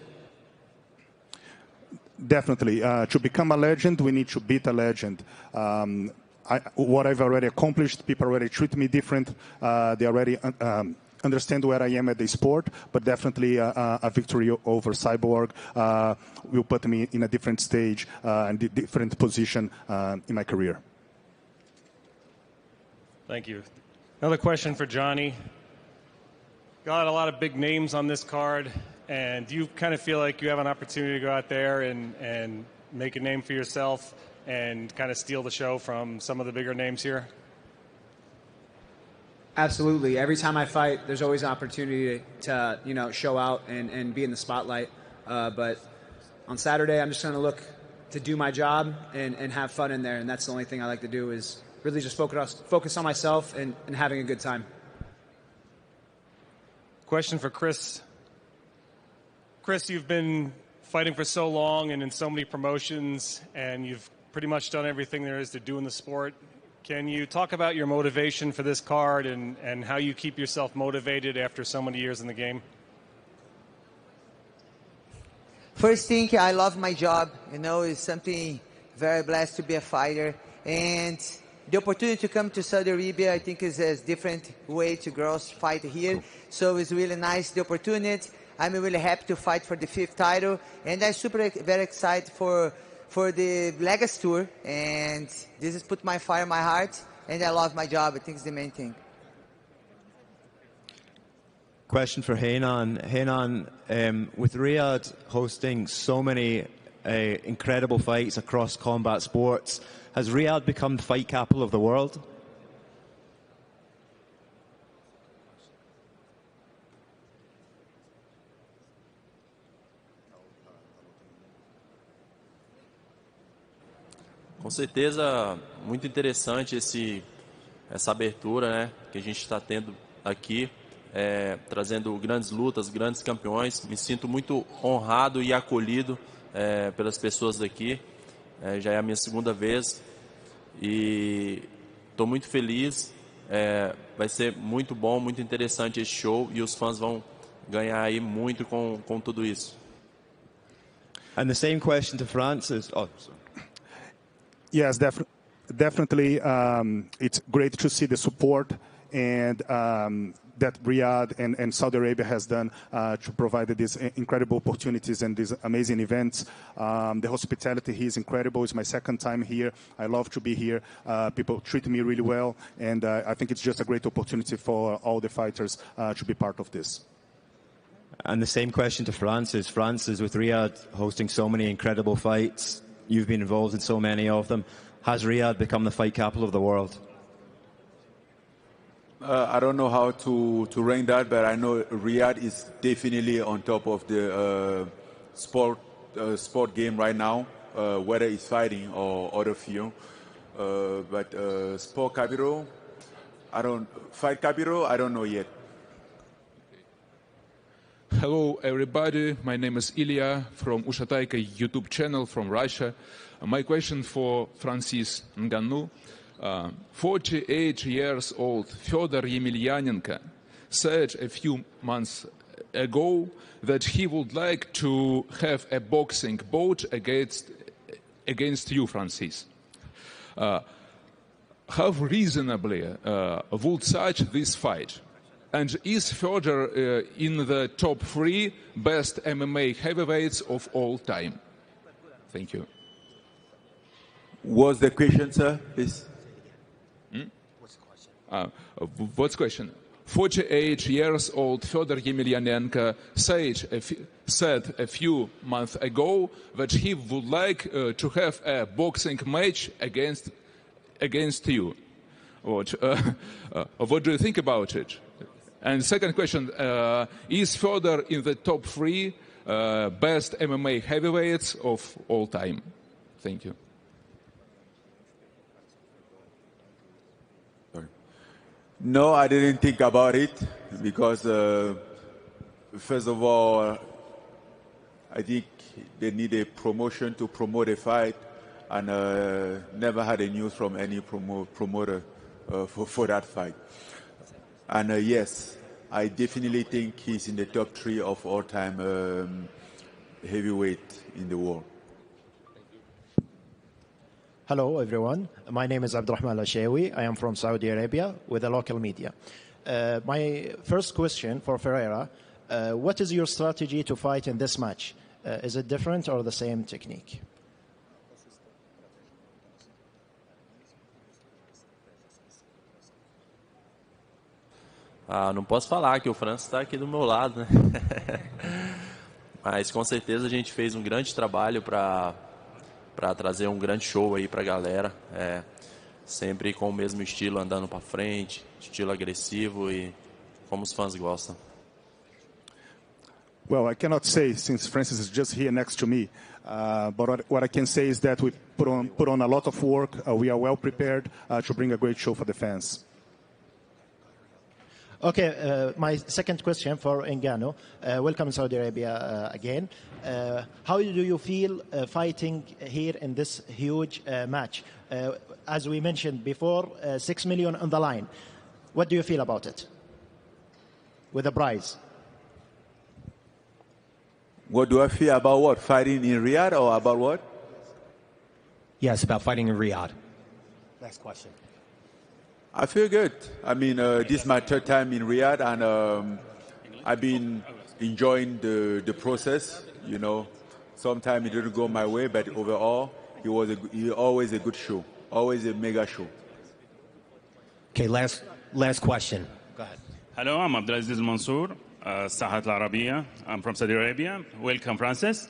Definitely. To become a legend, we need to beat a legend. What I've already accomplished, people already treat me different. They already understand where I am at the sport, but definitely a victory over Cyborg will put me in a different stage and a different position in my career. Thank you. Another question for Johnny. Got a lot of big names on this card, and do you kind of feel like you have an opportunity to go out there and make a name for yourself and kind of steal the show from some of the bigger names here? Absolutely. Every time I fight, there's always an opportunity to you know, show out and be in the spotlight. But on Saturday, I'm just going to look to do my job and have fun in there. And that's the only thing I like to do is really just focus on myself and having a good time. Question for Chris Chris, you've been fighting for so long and in so many promotions, and you've pretty much done everything there is to do in the sport. Can you talk about your motivation for this card and how you keep yourself motivated after so many years in the game? First thing, I love my job. You know, it's something very blessed to be a fighter. And the opportunity to come to Saudi Arabia, I think, is a different way to grow fight here. So it's really nice, the opportunity. I'm really happy to fight for the 5th title. And I'm very excited for the Legacy Tour. And this has put my fire in my heart. And I love my job. I think it's the main thing. Question for Renan. Renan, with Riyadh hosting so many incredible fights across combat sports, has Riyadh become the fight capital of the world? Com certeza, muito interessante essa abertura, né, que a gente está tendo aqui, trazendo grandes lutas, grandes campeões. Me sinto muito honrado e acolhido pelas pessoas daqui. Já é a minha 2ª vez e estou muito feliz. Vai ser muito bom, muito interessante esse show e os fãs vão ganhar aí muito com tudo isso. And the same question to Francis. Oh, sorry. Yes, definitely. It's great to see the support and that Riyadh and Saudi Arabia has done to provide these incredible opportunities and these amazing events. The hospitality here is incredible. It's my 2nd time here. I love to be here. People treat me really well, and I think it's just a great opportunity for all the fighters to be part of this. And the same question to Francis. Francis, with Riyadh hosting so many incredible fights, you've been involved in so many of them. Has Riyadh become the fight capital of the world? I don't know how to rank that, but I know Riyadh is definitely on top of the sport game right now, whether it's fighting or other field. But sport capital, fight capital, I don't know yet. Hello, everybody. My name is Ilya from Ushataika YouTube channel from Russia. My question for Francis Ngannou. 48 years old Fyodor Yemelyanenko said a few months ago that he would like to have a boxing bout against you, Francis. How reasonably would such this fight? And is Fyodor in the top 3 best MMA heavyweights of all time? Thank you. What's the question, sir, please? What's the question? 48 years old Fyodor Yemelyanenko said a few months ago that he would like to have a boxing match against you. What do you think about it? And second question, is Fyodor in the top 3 best MMA heavyweights of all time? Thank you. No, I didn't think about it because, first of all, I think they need a promotion to promote a fight, and never had a news from any promoter for that fight. And yes, I definitely think he's in the top 3 of all-time heavyweight in the world. Hello, everyone. My name is Abdurrahman Lashewi. I am from Saudi Arabia with the local media. My first question for Ferreira, what is your strategy to fight in this match? Is it different or the same technique? Não posso falar que o Francis está aqui do meu lado, né? Mas com certeza a gente fez um grande trabalho para trazer um grande show aí para a galera, sempre com o mesmo estilo, andando para frente, estilo agressivo e como os fãs gostam. Well, I cannot say since Francis is just here next to me, but what I can say is that we put on a lot of work. We are well prepared to bring a great show for the fans. Okay, my second question for Ngannou. Welcome Saudi Arabia again. How do you feel fighting here in this huge match? As we mentioned before, 6 million on the line. What do you feel about it? With the prize. What do I feel about what? Fighting in Riyadh or about what? Yes, about fighting in Riyadh. Next question. I feel good. I mean, this is my third time in Riyadh, and I've been enjoying the process. You know, sometimes it didn't go my way, but overall, it was always a good show, always a mega show. Okay, last question. Go ahead. Hello, I'm Abdulaziz Mansour, Sahat Al Arabiya. I'm from Saudi Arabia. Welcome, Francis.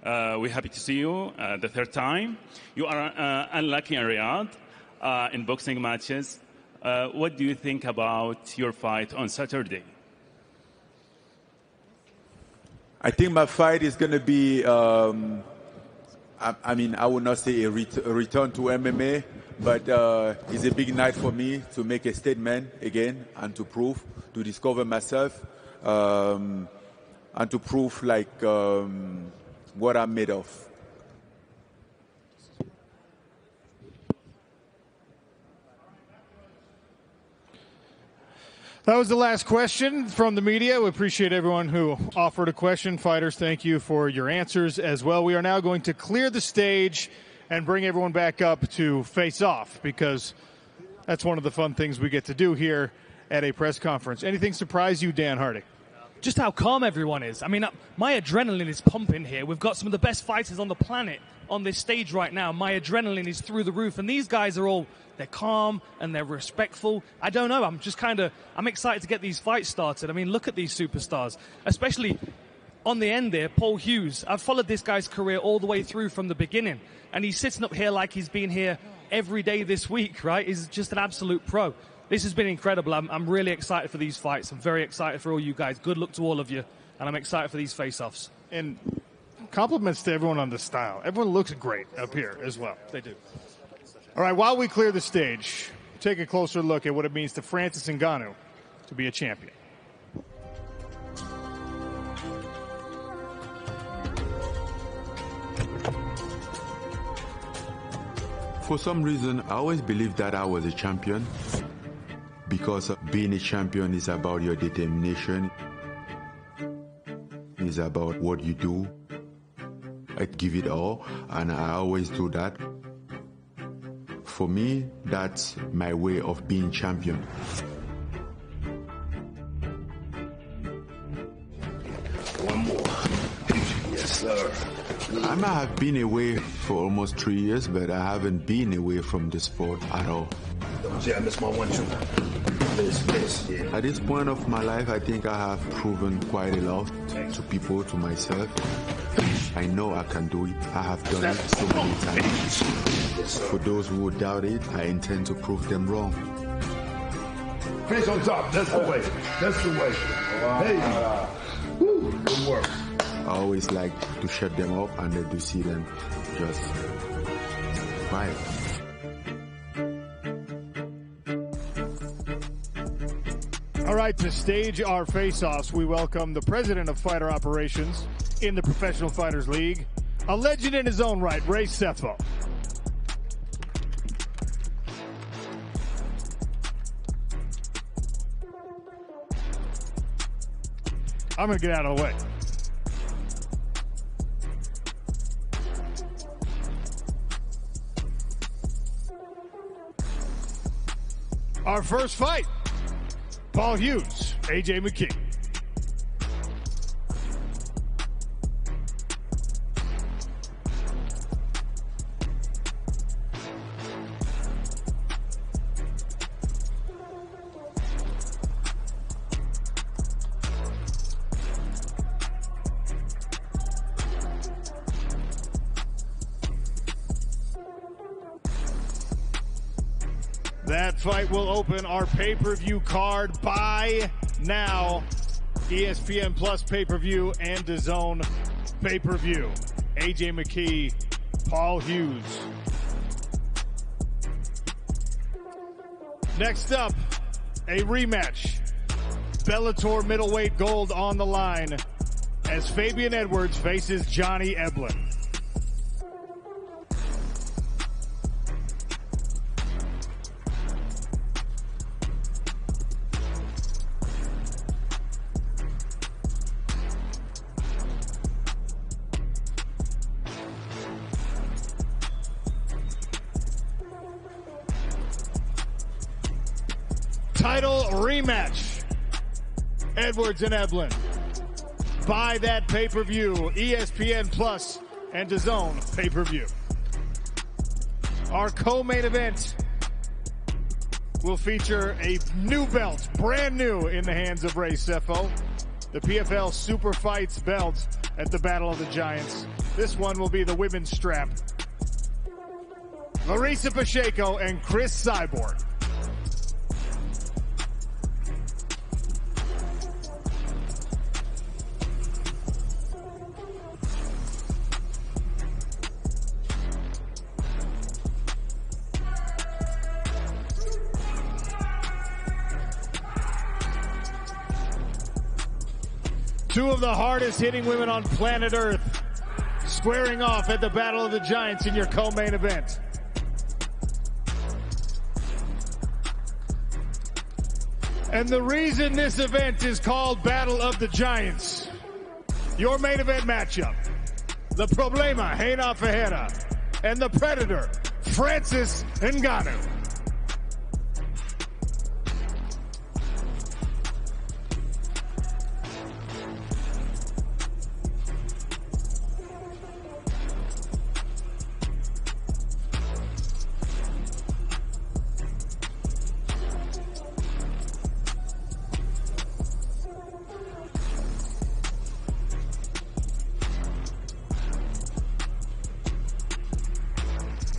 We're happy to see you the third time. You are unlucky in Riyadh in boxing matches. What do you think about your fight on Saturday? I think my fight is going to be, I mean, I would not say a return to MMA, but it's a big night for me to make a statement again and to prove, to discover myself, and to prove like what I'm made of. That was the last question from the media. We appreciate everyone who offered a question. Fighters, thank you for your answers as well. We are now going to clear the stage and bring everyone back up to face off, because that's one of the fun things we get to do here at a press conference. Anything surprise you, Dan Hardy? Just how calm everyone is. I mean, my adrenaline is pumping here. We've got some of the best fighters on the planet on this stage right now. My adrenaline is through the roof, and these guys are all, they're calm and they're respectful. I don't know, I'm excited to get these fights started. I mean, look at these superstars, especially on the end there, Paul Hughes. I've followed this guy's career all the way through from the beginning, and he's sitting up here like he's been here every day this week, right? He's just an absolute pro. This has been incredible. I'm really excited for these fights. I'm very excited for all you guys. Good luck to all of you, and I'm excited for these face-offs. And compliments to everyone on the style. Everyone looks great up here as well. They do. All right, while we clear the stage, take a closer look at what it means to Francis Ngannou to be a champion. For some reason, I always believed that I was a champion, because being a champion is about your determination. It's about what you do. I give it all, and I always do that. For me, that's my way of being champion. One more. Yes, sir. I might have been away for almost 3 years, but I haven't been away from the sport at all. Don't say I missed my 1-2. Yeah. At this point of my life, I think I have proven quite a lot to people, to myself. I know I can do it. I have done it so many times. For those who would doubt it, I intend to prove them wrong. Face on top. That's the way. That's the way. Hey. Woo. Good work. I always like to shut them up and then to see them just quiet. All right, to stage our face-offs, we welcome the president of fighter operations in the Professional Fighters League, a legend in his own right, Ray Sefo. I'm going to get out of the way. Our first fight, Paul Hughes, AJ McKee. That fight will open our pay-per-view card. Buy now. ESPN Plus pay-per-view and DAZN pay-per-view. AJ McKee, Paul Hughes. Next up, a rematch Bellator middleweight gold on the line as Fabian Edwards faces Johnny Eblen. Title rematch. Edwards and Eblen. Buy that pay-per-view. ESPN Plus and DAZN pay-per-view. Our co-main event will feature a new belt, brand new in the hands of Ray Sefo. The PFL Super Fights belt at the Battle of the Giants. This one will be the women's strap. Larissa Pacheco and Chris Cyborg. Two of the hardest hitting women on planet Earth squaring off at the Battle of the Giants in your co-main event. And the reason this event is called Battle of the Giants, your main event matchup, the Problema, Renan Ferreira, and the Predator, Francis Ngannou.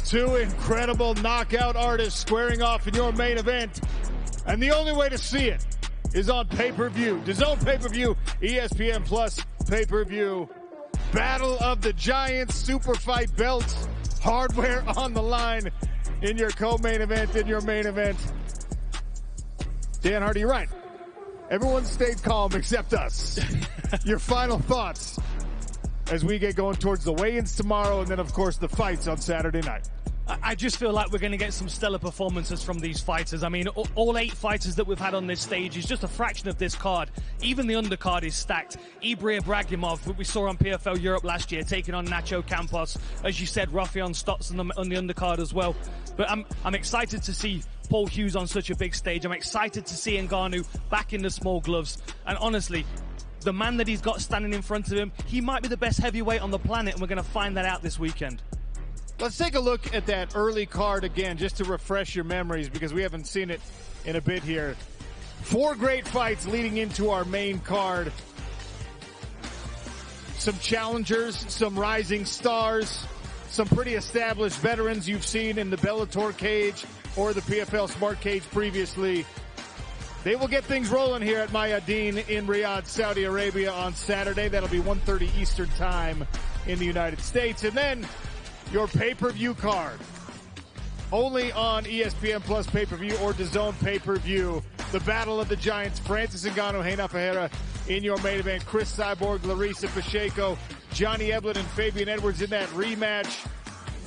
Two incredible knockout artists squaring off in your main event. And the only way to see it is on pay-per-view. DAZN pay-per-view, ESPN Plus pay-per-view. Battle of the Giants, super fight belts, hardware on the line in your co-main event, in your main event. Dan Hardy, you're right. Everyone stayed calm except us. Your final thoughts as we get going towards the weigh-ins tomorrow and then, of course, the fights on Saturday night. I just feel like we're going to get some stellar performances from these fighters. I mean, all 8 fighters that we've had on this stage is just a fraction of this card. Even the undercard is stacked. Ibria Bragimov, that we saw on PFL Europe last year, taking on Nacho Campos. As you said, Rafion Stotts on the undercard as well. But I'm excited to see Paul Hughes on such a big stage. I'm excited to see Ngannou back in the small gloves. And honestly, the man that he's got standing in front of him, he might be the best heavyweight on the planet, and we're going to find that out this weekend. Let's take a look at that early card again, just to refresh your memories, because we haven't seen it in a bit here. 4 great fights leading into our main card. Some challengers, some rising stars, some pretty established veterans you've seen in the Bellator cage or the PFL Smart cage previously. They will get things rolling here at Mayadeen in Riyadh, Saudi Arabia on Saturday. That'll be 1:30 Eastern Time in the United States. And then your pay-per-view card, only on ESPN Plus pay-per-view or DAZN pay-per-view. The Battle of the Giants, Francis Ngannou, Renan Ferreira in your main event. Chris Cyborg, Larissa Pacheco, Johnny Eblen, and Fabian Edwards in that rematch.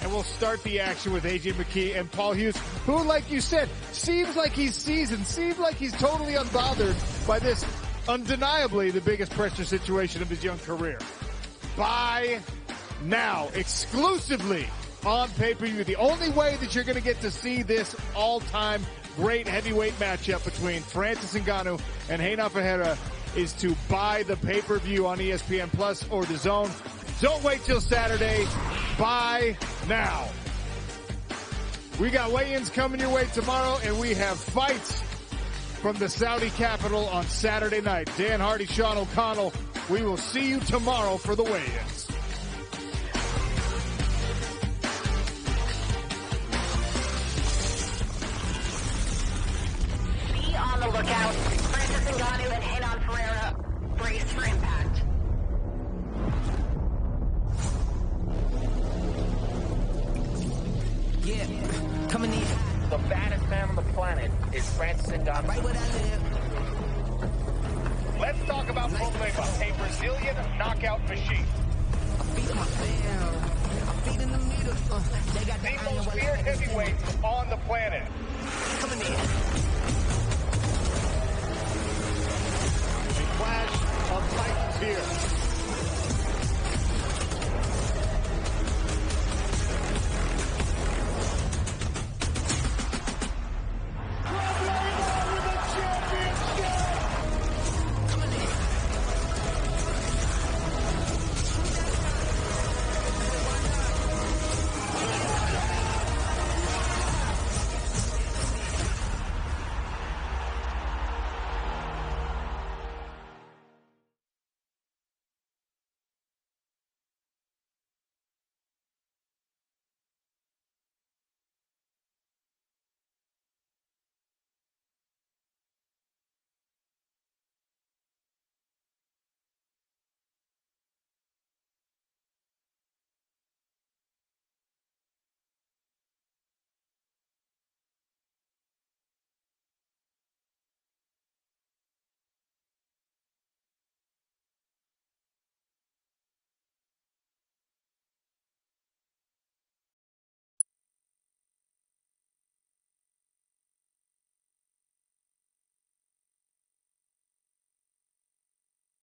And we'll start the action with AJ McKee and Paul Hughes, who, like you said, seems like he's seasoned, seems like he's totally unbothered by this undeniably the biggest pressure situation of his young career. Buy now, exclusively on pay-per-view. The only way that you're going to get to see this all-time great heavyweight matchup between Francis Ngannou and Renan Ferreira is to buy the pay-per-view on ESPN Plus or DAZN. Don't wait till Saturday. Buy now. We got weigh-ins coming your way tomorrow, and we have fights from the Saudi capital on Saturday night. Dan Hardy, Sean O'Connell. We will see you tomorrow for the weigh-ins. Be on the lookout. Francis Ngannou and Renan Ferreira brace for impact. Yeah, coming in. The baddest man on the planet is Francis Ngannou. Right where I live. Let's talk about Problema, a Brazilian knockout machine. The most feared heavyweight on the planet.